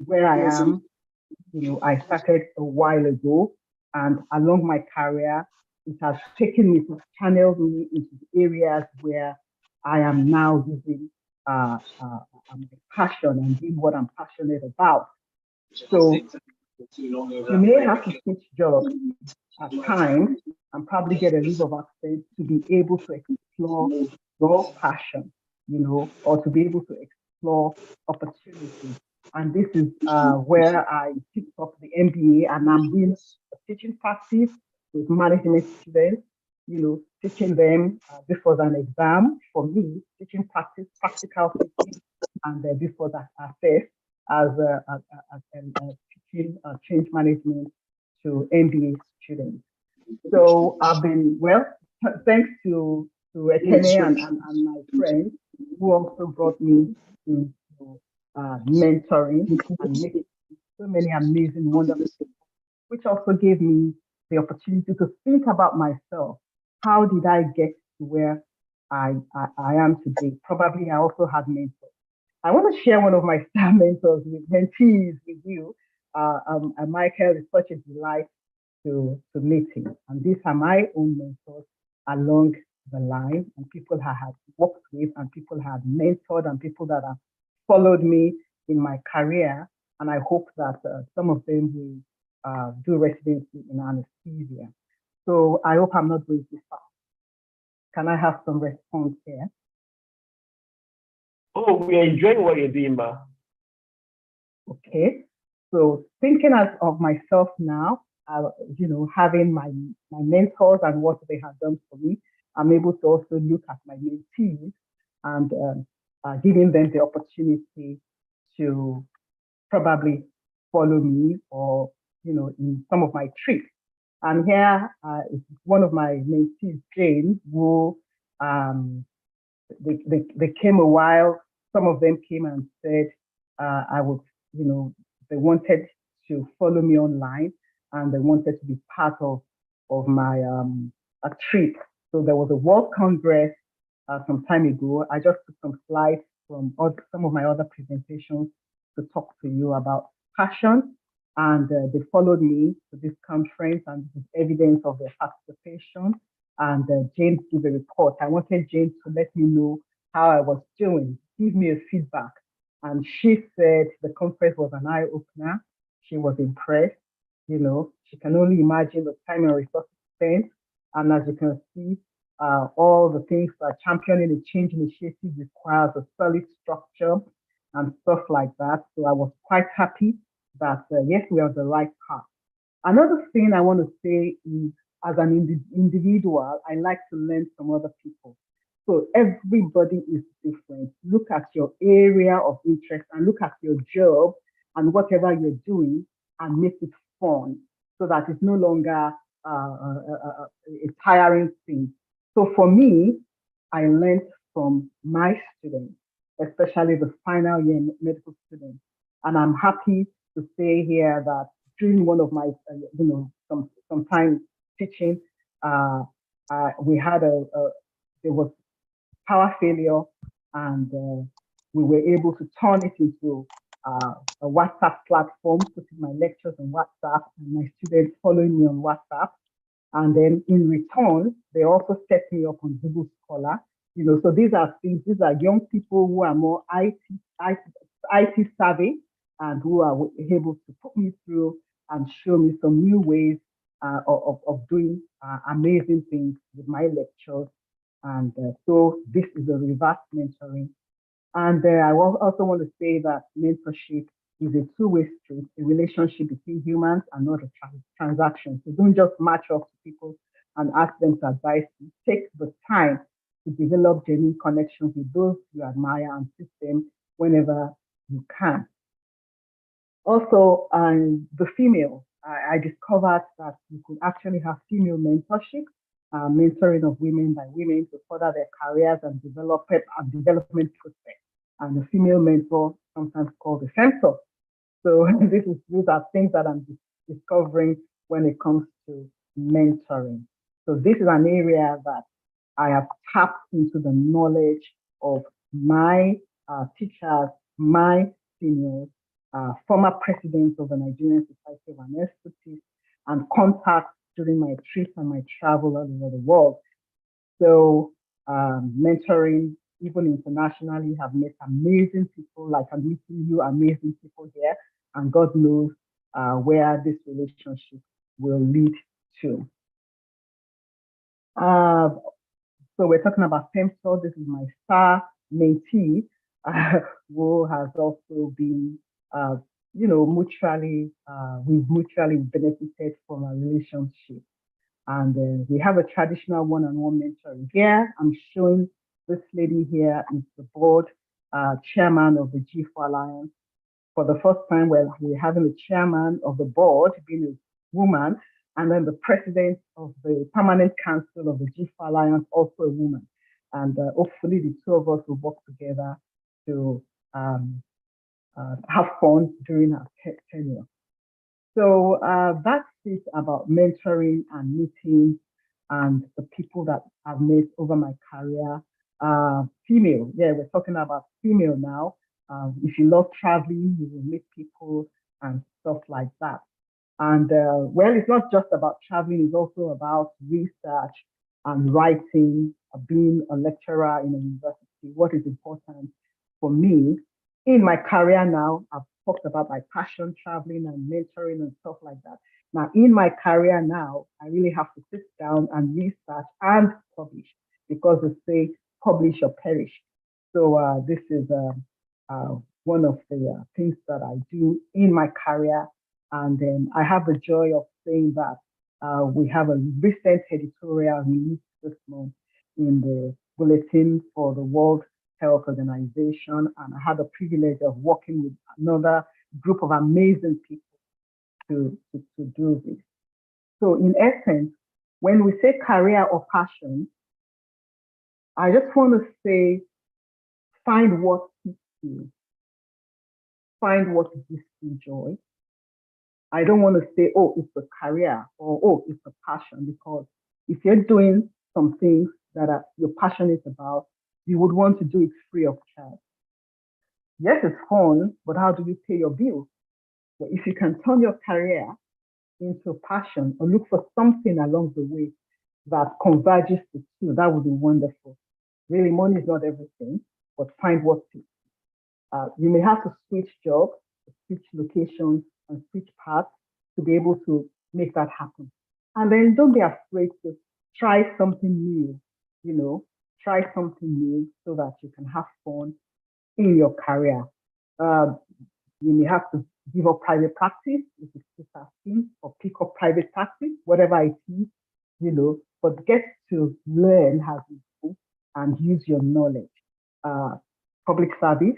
D: where I am. I started a while ago, and along my career, it has taken me to channel me into areas where I am now using my passion and doing what I'm passionate about. So you may have to switch jobs at times and probably get a leave of absence to be able to explore your passion, or to be able to explore opportunities. And this is where I picked up the MBA, and I'm doing a teaching practice with management students, teaching them. This was an exam for me, teaching practice, practical teaching, and this was assessed as teaching change management to MBA students. So I've been, thanks to Ekene and my friends who also brought me into mentoring and making so many amazing, wonderful people, which also gave me the opportunity to think about myself. How did I get to where I am today? Probably I also had mentors. I want to share one of my star mentors with mentees with you. Michael, is such a delight to meet him. And these are my own mentors along the line, and people I have worked with, and people I have mentored, and people that have followed me in my career. And I hope that some of them will do residency in anesthesia. So I hope I'm not going too fast. Can I have some response here?
B: Oh, we are enjoying what you're doing, Ma.
D: Okay. So thinking of myself now, having my mentors and what they have done for me, I'm able to also look at my mentees and giving them the opportunity to probably follow me or, in some of my trips. And here is one of my mentees, Jane, who they came a while. Some of them came and said I would, they wanted to follow me online, and they wanted to be part of my a trip. So there was a World Congress some time ago. I just took some slides from some of my other presentations to talk to you about passion, and they followed me to this conference, and this is evidence of their participation. And Jane gave a report. I wanted Jane to let me know how I was doing, give me a feedback. And she said the conference was an eye-opener. She was impressed. She can only imagine the time and resources spent. And as you can see, all the things that championing a change initiative requires a solid structure and stuff like that. So I was quite happy that, yes, we are on the right path. Another thing I want to say is, as an individual, I like to learn from other people. So everybody is different. Look at your area of interest and look at your job and whatever you're doing and make it fun so that it's no longer a tiring thing. So for me, I learned from my students, especially the final year medical students. And I'm happy to say here that during one of my, some time teaching, we had there was power failure, and we were able to turn it into a WhatsApp platform, putting my lectures on WhatsApp and my students following me on WhatsApp. And then in return, they also set me up on Google Scholar. So these are young people who are more IT savvy and who are able to put me through and show me some new ways of doing amazing things with my lectures. And so this is a reverse mentoring. And I also want to say that mentorship is a two-way street, a relationship between humans and not a transaction. So don't just match up to people and ask them to advise you. Take the time to develop genuine connections with those you admire and assist them whenever you can. Also, the female, I discovered that you could actually have female mentorship, mentoring of women by women to further their careers and development prospects. And the female mentor, sometimes called the mentor. So these are things that I'm discovering when it comes to mentoring. So this is an area that I have tapped into the knowledge of my teachers, my seniors, former presidents of the Nigerian Society of Anesthetists, and contacts during my trips and my travel all over the world. So mentoring, even internationally, have met amazing people, like I'm meeting you, amazing people here, and God knows where this relationship will lead to. So we're talking about FEMSO. This is my star mentee, who has also been, we've mutually benefited from our relationship. And we have a traditional one-on-one mentoring here. I'm showing this lady here is the board chairman of the G4 Alliance. For the first time, we're having a chairman of the board being a woman, and then the president of the permanent council of the G4 Alliance, also a woman. And hopefully the two of us will work together to have fun during our tenure. So that's it about mentoring and meeting and the people that I've met over my career. Female, yeah, we're talking about female now. If you love traveling, you will meet people and stuff like that. And well, it's not just about traveling, it's also about research and writing, being a lecturer in a university. What is important for me in my career now, I've talked about my passion, traveling and mentoring and stuff like that. Now, in my career now, I really have to sit down and research and publish, because they say publish or perish. So this is one of the things that I do in my career. And I have the joy of saying that we have a recent editorial released this month in the Bulletin for the World Health Organization. And I had the privilege of working with another group of amazing people to do this. So in essence, when we say career or passion, I just want to say, find what keeps you. Find what gives you joy. I don't want to say, oh, it's a career, or oh, it's a passion, because if you're doing some things that you're passionate about, you would want to do it free of charge. Yes, it's fun, but how do you pay your bills? So if you can turn your career into passion, or look for something along the way that converges the two, that would be wonderful. Really, money is not everything, but find what fits. You may have to switch jobs, switch locations, and switch paths to be able to make that happen. And then don't be afraid to try something new, try something new so that you can have fun in your career. You may have to give up private practice if it's too tasking, or pick up private practice, whatever it is, but get to learn how to do and use your knowledge. Public service,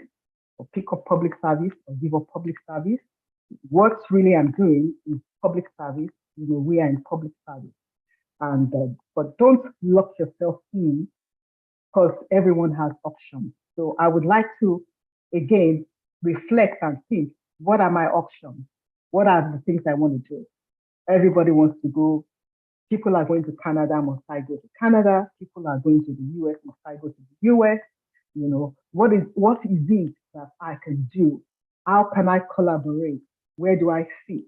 D: or pick up public service, or give up public service. What really I'm doing is public service. We are in public service. And but don't lock yourself in, because everyone has options. So I would like to, again, reflect and think, what are my options? What are the things I want to do? Everybody wants to go. People are going to Canada, must I go to Canada? People are going to the US, must I go to the US? What is it that I can do? How can I collaborate? Where do I fit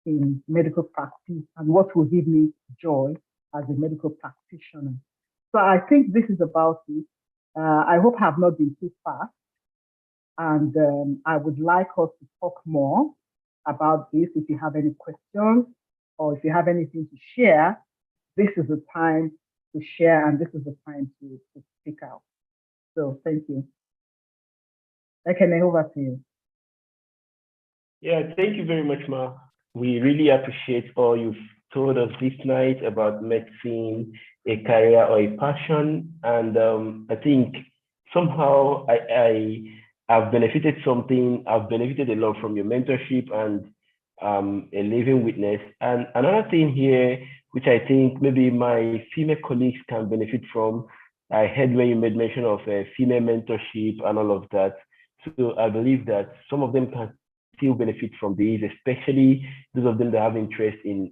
D: in medical practice? And what will give me joy as a medical practitioner? So I think this is about it. I hope I have not been too fast. And I would like us to talk more about this. If you have any questions, or if you have anything to share, this is the time to share, and this is the time to speak out. So thank you. Ekene, over to you.
B: Yeah, thank you very much, Ma. We really appreciate all you've told us this night about medicine, a career or a passion. And I think somehow I've benefited something. I've benefited a lot from your mentorship, and a living witness. And another thing here, which I think maybe my female colleagues can benefit from, I heard when you made mention of female mentorship and all of that. So I believe that some of them can still benefit from these, especially those of them that have interest in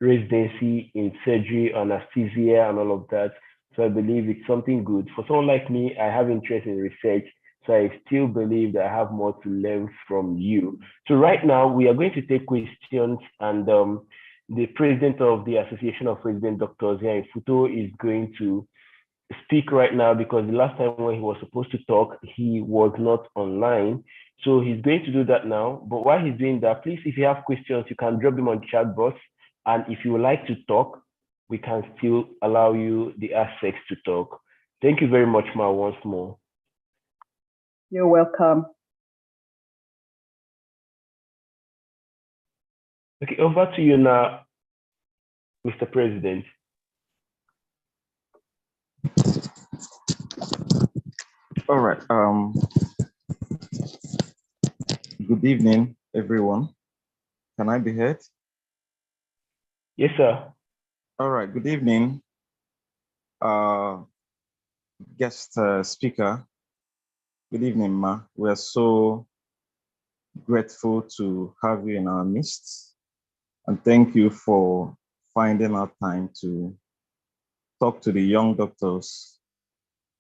B: residency in surgery, anesthesia, and all of that. So I believe it's something good. For someone like me, I have interest in research. So I still believe that I have more to learn from you. So right now we are going to take questions, and the president of the Association of Resident Doctors here in FUTHO is going to speak right now because the last time when he was supposed to talk, he was not online. So he's going to do that now. But while he's doing that, please, if you have questions, you can drop them on chat box. And if you would like to talk, we can still allow you the access to talk. Thank you very much, Ma, once more.
D: You're welcome.
B: Okay, over to you now, Mr. President.
E: All right. Good evening, everyone. Can I be heard?
B: Yes, sir.
E: All right. Good evening, guest speaker. Good evening, Ma. We are so grateful to have you in our midst, and thank you for finding our time to talk to the young doctors.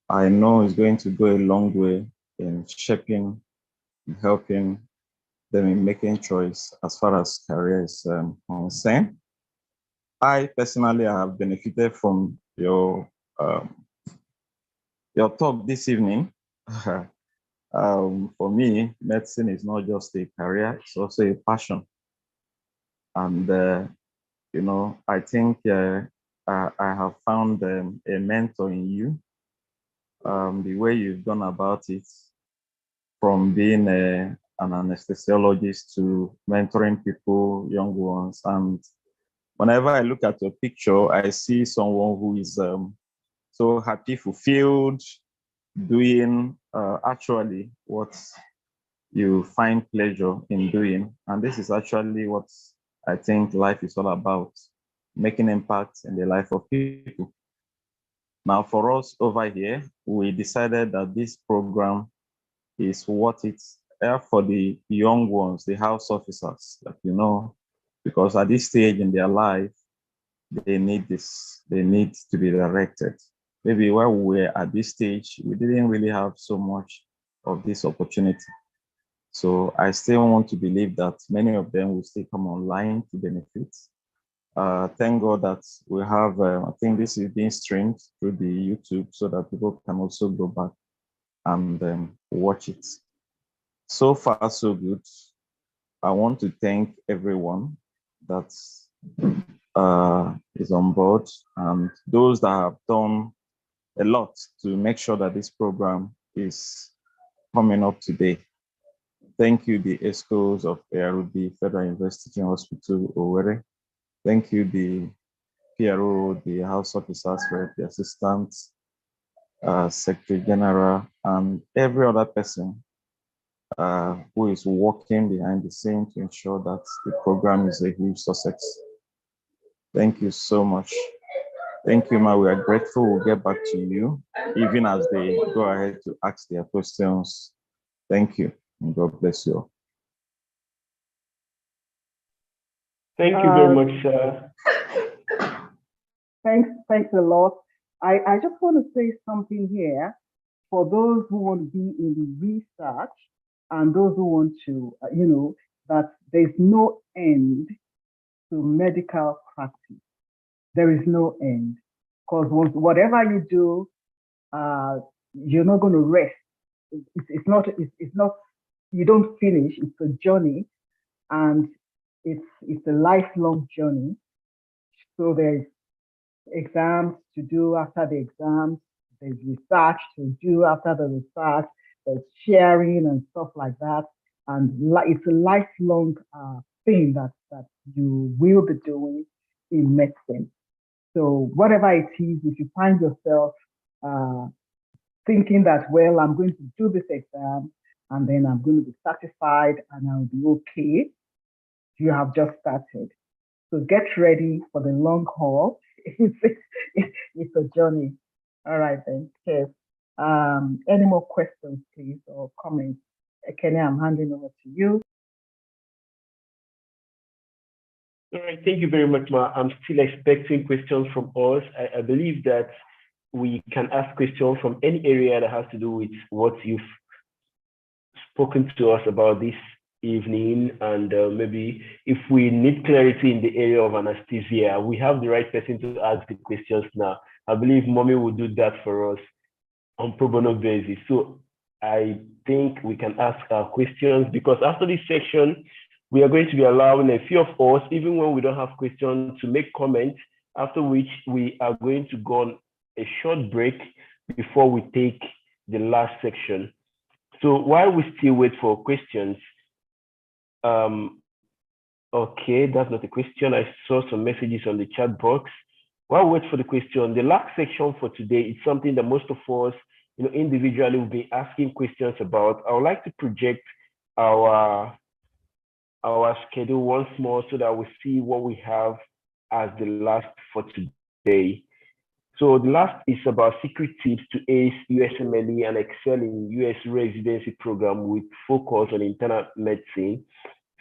E: I know it's going to go a long way in shaping and helping them in making choice as far as career is concerned. I personally have benefited from your talk this evening. For me, medicine is not just a career; it's also a passion. And you know, I think I have found a mentor in you. The way you've gone about it, from being an anesthesiologist to mentoring people, young ones. And whenever I look at your picture, I see someone who is so happy, fulfilled, doing actually what you find pleasure in doing. And this is actually what I think life is all about, making impact in the life of people. Now, for us over here, we decided that this program is what it's for the young ones, the house officers, you know, because at this stage in their life, they need this, they need to be directed. Maybe while we were at this stage, we didn't really have so much of this opportunity. So I still want to believe that many of them will still come online to benefit. Thank God that we have, I think this is being streamed through the YouTube so that people can also go back and watch it. So far, so good. I want to thank everyone that is on board and those that have done a lot to make sure that this program is coming up today. Thank you, the ESCOs of ARD, Federal University Hospital, Owerri. Thank you, the PRO, the House Officers, the Assistants, Secretary General, and every other person who is working behind the scene to ensure that the program is a huge success. Thank you so much. Thank you, Ma. We are grateful. We'll get back to you, even as they go ahead to ask their questions. Thank you, and God bless you.
B: Thank you very much, sir.
D: Thanks a lot. I just want to say something here for those who want to be in the research and those who want to, you know, that there's no end to medical practice. There is no end, because whatever you do, you're not going to rest. It's not. You don't finish. It's a journey, and it's a lifelong journey. So there's exams to do after the exams. There's research to do after the research. There's sharing and stuff like that. And it's a lifelong thing that you will be doing in medicine. So whatever it is, if you find yourself thinking that, well, I'm going to do this exam and then I'm going to be certified and I'll be okay, you have just started. So get ready for the long haul. It's a journey. All right then. Cheers. Any more questions, please, or comments? Kenny, I'm handing over to you.
B: All right, thank you very much, Ma. I'm still expecting questions from us. I believe that we can ask questions from any area that has to do with what you've spoken to us about this evening. And maybe if we need clarity in the area of anesthesia, we have the right person to ask the questions now. I believe Mommy will do that for us on pro bono basis. So I think we can ask our questions, because after this section, we are going to be allowing a few of us, even when we don't have questions, to make comments, after which we are going to go on a short break before we take the last section. So while we still wait for questions, okay, that's not a question. I saw some messages on the chat box. While we wait for the question, the last section for today is something that most of us, individually will be asking questions about. I would like to project our schedule once more so that we see what we have as the last for today. So the last is about secret tips to ace USMLE and excel in US residency program with focus on internal medicine.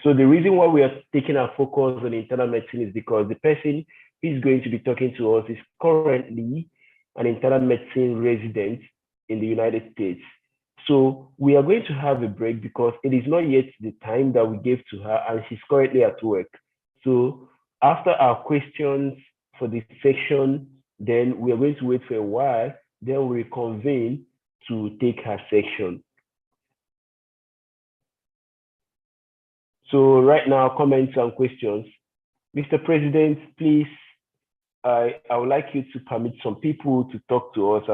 B: So the reason why we are taking our focus on internal medicine is because the person who is going to be talking to us is currently an internal medicine resident in the United States. So we are going to have a break because it is not yet the time that we gave to her, and she's currently at work. So after our questions for this section, then we are going to wait for a while, then we reconvene to take her section. So right now, comments and questions. Mr. President, please, I would like you to permit some people to talk to us,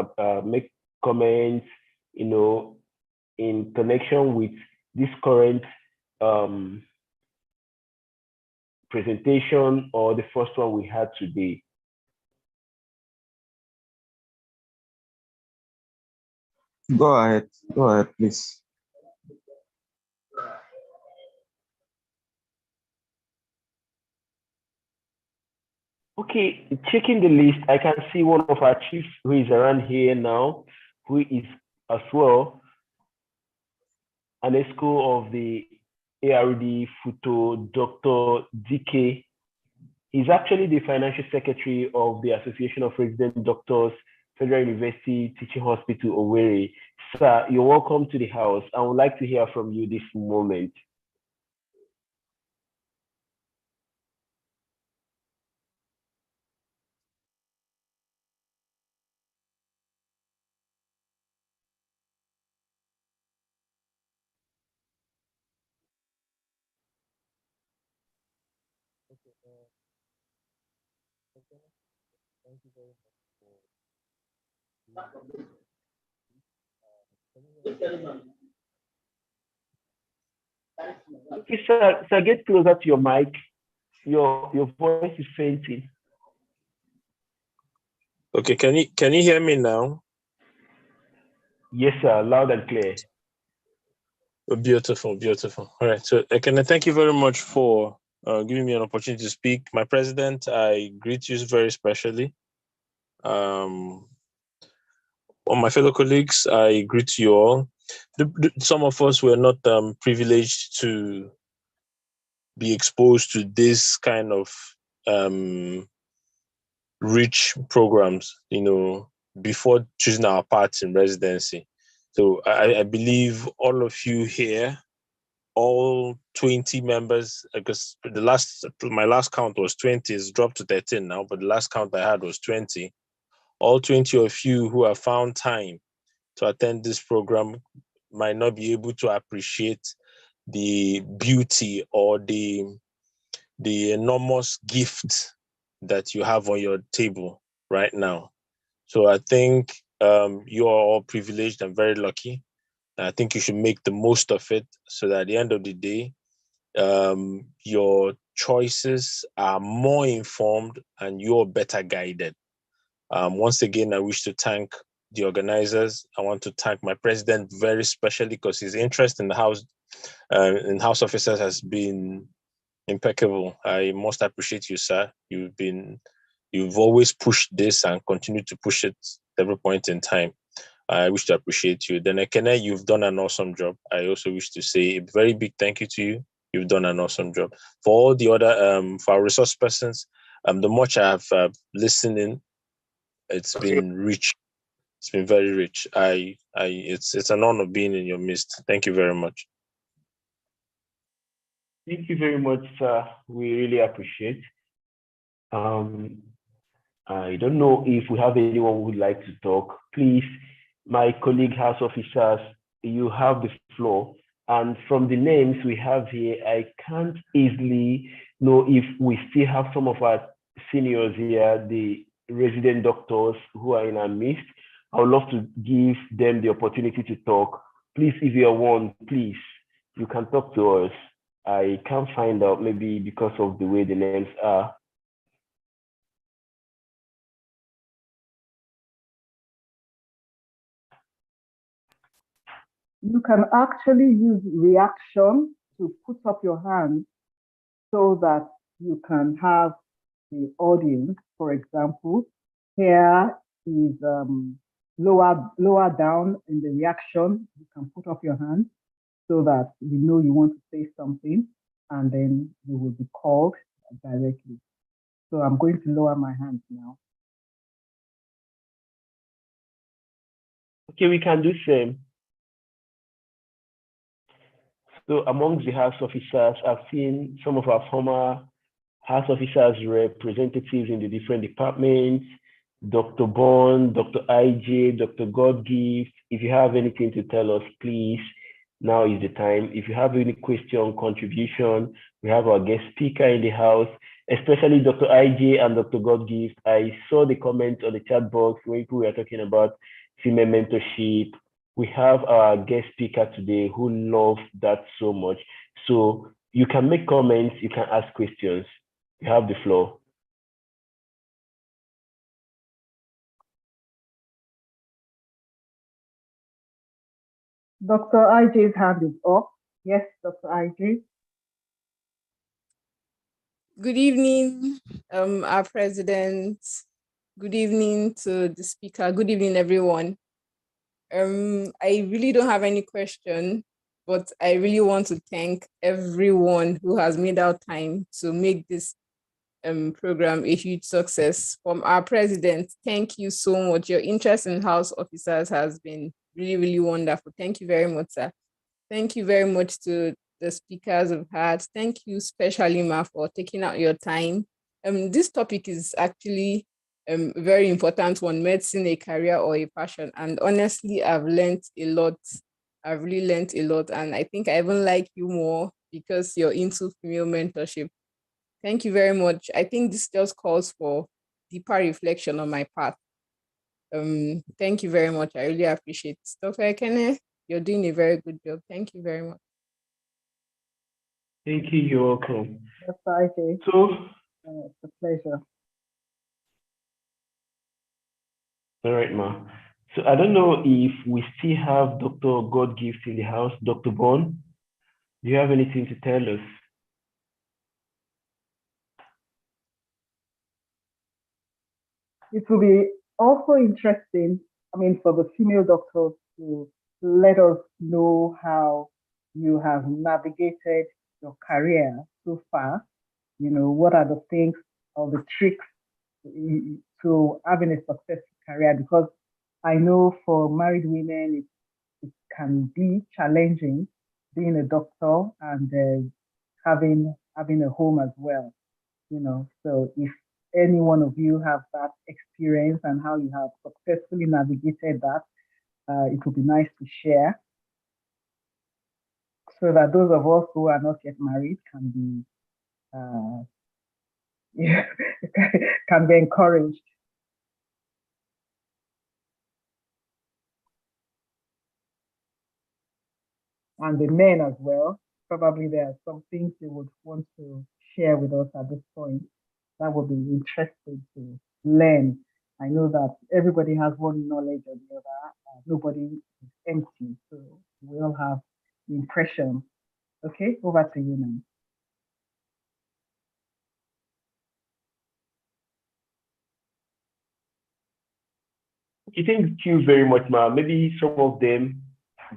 B: make comments, in connection with this current presentation or the first one we had today.
E: Go ahead, please.
B: Okay, checking the list, I can see one of our chiefs who is around here now, who is as well an ESCO of the ARD FUTHO, Dr. DK. He's actually the financial secretary of the Association of Resident Doctors, Federal University Teaching Hospital, Owerri. Sir, you're welcome to the house. I would like to hear from you this moment.
F: Thank you very much for
B: Okay, sir, get closer to your mic. Your voice is fainting.
F: Okay, can you hear me now?
B: Yes, sir, loud and clear.
F: Oh, beautiful. All right, so Ekene, thank you very much for giving me an opportunity to speak. My president, I greet you very specially. On my fellow colleagues, I greet you all. Some of us were not privileged to be exposed to this kind of rich programs, before choosing our paths in residency. So I believe all of you here, all 20 members, because my last count was 20, it's dropped to 13 now, but the last count I had was 20. All 20 of you who have found time to attend this program might not be able to appreciate the beauty or the enormous gift that you have on your table right now. So I think you are all privileged and very lucky. I think you should make the most of it so that at the end of the day, your choices are more informed and you're better guided. Once again, I wish to thank the organizers. I want to thank my president very specially because his interest in the house officers has been Impeccable. I must appreciate you, sir. You've always pushed this and continue to push it at every point in time. I wish to appreciate you. Then Ekene, you've done an awesome job. I also wish to say a very big thank you to you. You've done an awesome job. For all the other for our resource persons, the much I have listened in, it's been rich. It's been very rich. It's an honor being in your midst. Thank you very much.
B: Thank you very much, sir. We really appreciate. I don't know if we have anyone who would like to talk. Please, my colleague house officers, you have the floor. And from the names we have here, I can't easily know if we still have some of our seniors here, the resident doctors who are in our midst. I would love to give them the opportunity to talk. Please, if you are one, please, you can talk to us. I can't find out, maybe because of the way the names are.
D: You can actually use reaction to put up your hand so that you can have the audience. For example, here is lower down in the reaction. You can put up your hand so that we know you want to say something, and then you will be called directly. So I'm going to lower my hand now.
B: Okay, we can do same. So amongst the house officers, I've seen some of our former house officers, representatives in the different departments, Dr. Bond, Dr. IJ, Dr. Godgift. If you have anything to tell us, please, now is the time. If you have any question, contribution, we have our guest speaker in the house, especially Dr. IJ and Dr. Godgift. I saw the comments on the chat box when people were talking about female mentorship. We have our guest speaker today who loves that so much. So you can make comments, you can ask questions. You have the floor.
D: Dr. IJ's hand is up. Yes, Dr. IJ.
G: Good evening, our president. Good evening to the speaker. Good evening, everyone. I really don't have any question, but I really want to thank everyone who has made out time to make this program a huge success. From our president, thank you so much. Your interest in house officers has been really, really wonderful. Thank you very much, sir. Thank you very much to the speakers we've had. Thank you, especially Ma, for taking out your time. This topic is actually a very important one: medicine, a career or a passion. And honestly, I've learned a lot. I've really learned a lot, and I think I even like you more because you're into female mentorship. Thank you very much. I think this just calls for deeper reflection on my part. Thank you very much. I really appreciate it. Dr. Ekene, you're doing a very good job. Thank you very much.
B: Thank you. You're welcome.
D: Dr. IJ.
B: So,
D: it's a pleasure.
B: All right, Ma. So I don't know if we still have Dr. Godgift in the house. Dr. Bond, do you have anything to tell us?
D: It will be also interesting, for the female doctors to let us know how you have navigated your career so far. What are the things or the tricks to having a successful career? Because I know for married women, it can be challenging being a doctor and having a home as well. So if any one of you have that experience and how you have successfully navigated that, it would be nice to share so that those of us who are not yet married can be can be encouraged. And the men as well, probably there are some things you would want to share with us at this point. That would be interesting to learn. I know that everybody has one knowledge or the other. Nobody is empty, so we all have the impression. Okay, over to you now.
B: thank you very much, ma. Maybe some of them,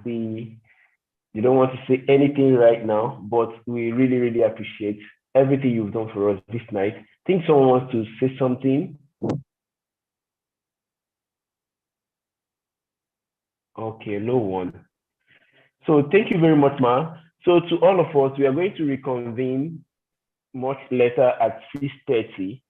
B: you don't want to say anything right now, but we really, really appreciate everything you've done for us this night. I think someone wants to say something. Okay, no one. So thank you very much, ma. So to all of us, we are going to reconvene much later at 6:30.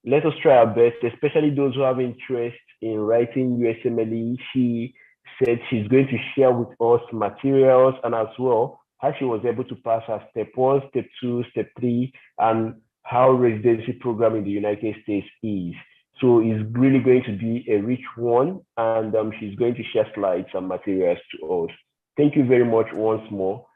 B: Let us try our best, especially those who have interest in writing USMLE. She said she's going to share with us materials and as well how she was able to pass her step 1, step 2, step 3, and how residency program in the United States is. So it's really going to be a rich one, and she's going to share slides and materials to us. Thank you very much once more.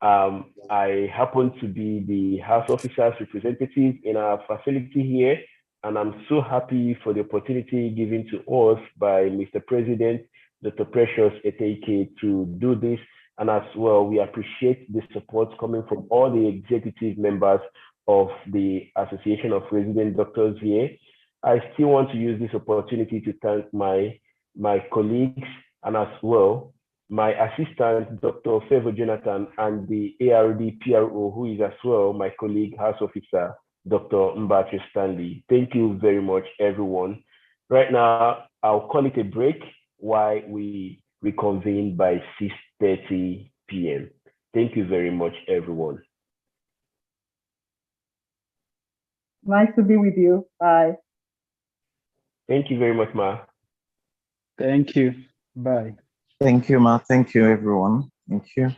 B: I happen to be the House Officers representative in our facility here, and I'm so happy for the opportunity given to us by Mr. President, Dr. Precious Eteke, to do this. And as well, we appreciate the support coming from all the executive members of the Association of Resident Doctors here. I still want to use this opportunity to thank my colleagues and as well my assistant, Dr. Favor Jonathan, and the ARD PRO, who is as well my colleague, House Officer, Dr. Mbacho Stanley. Thank you very much, everyone. Right now, I'll call it a break while we reconvene by 6:30 p.m. Thank you very much, everyone.
D: Nice to be with you. Bye.
B: Thank you very much, ma.
H: Thank you. Bye.
E: Thank you, ma. Thank you, everyone. Thank you.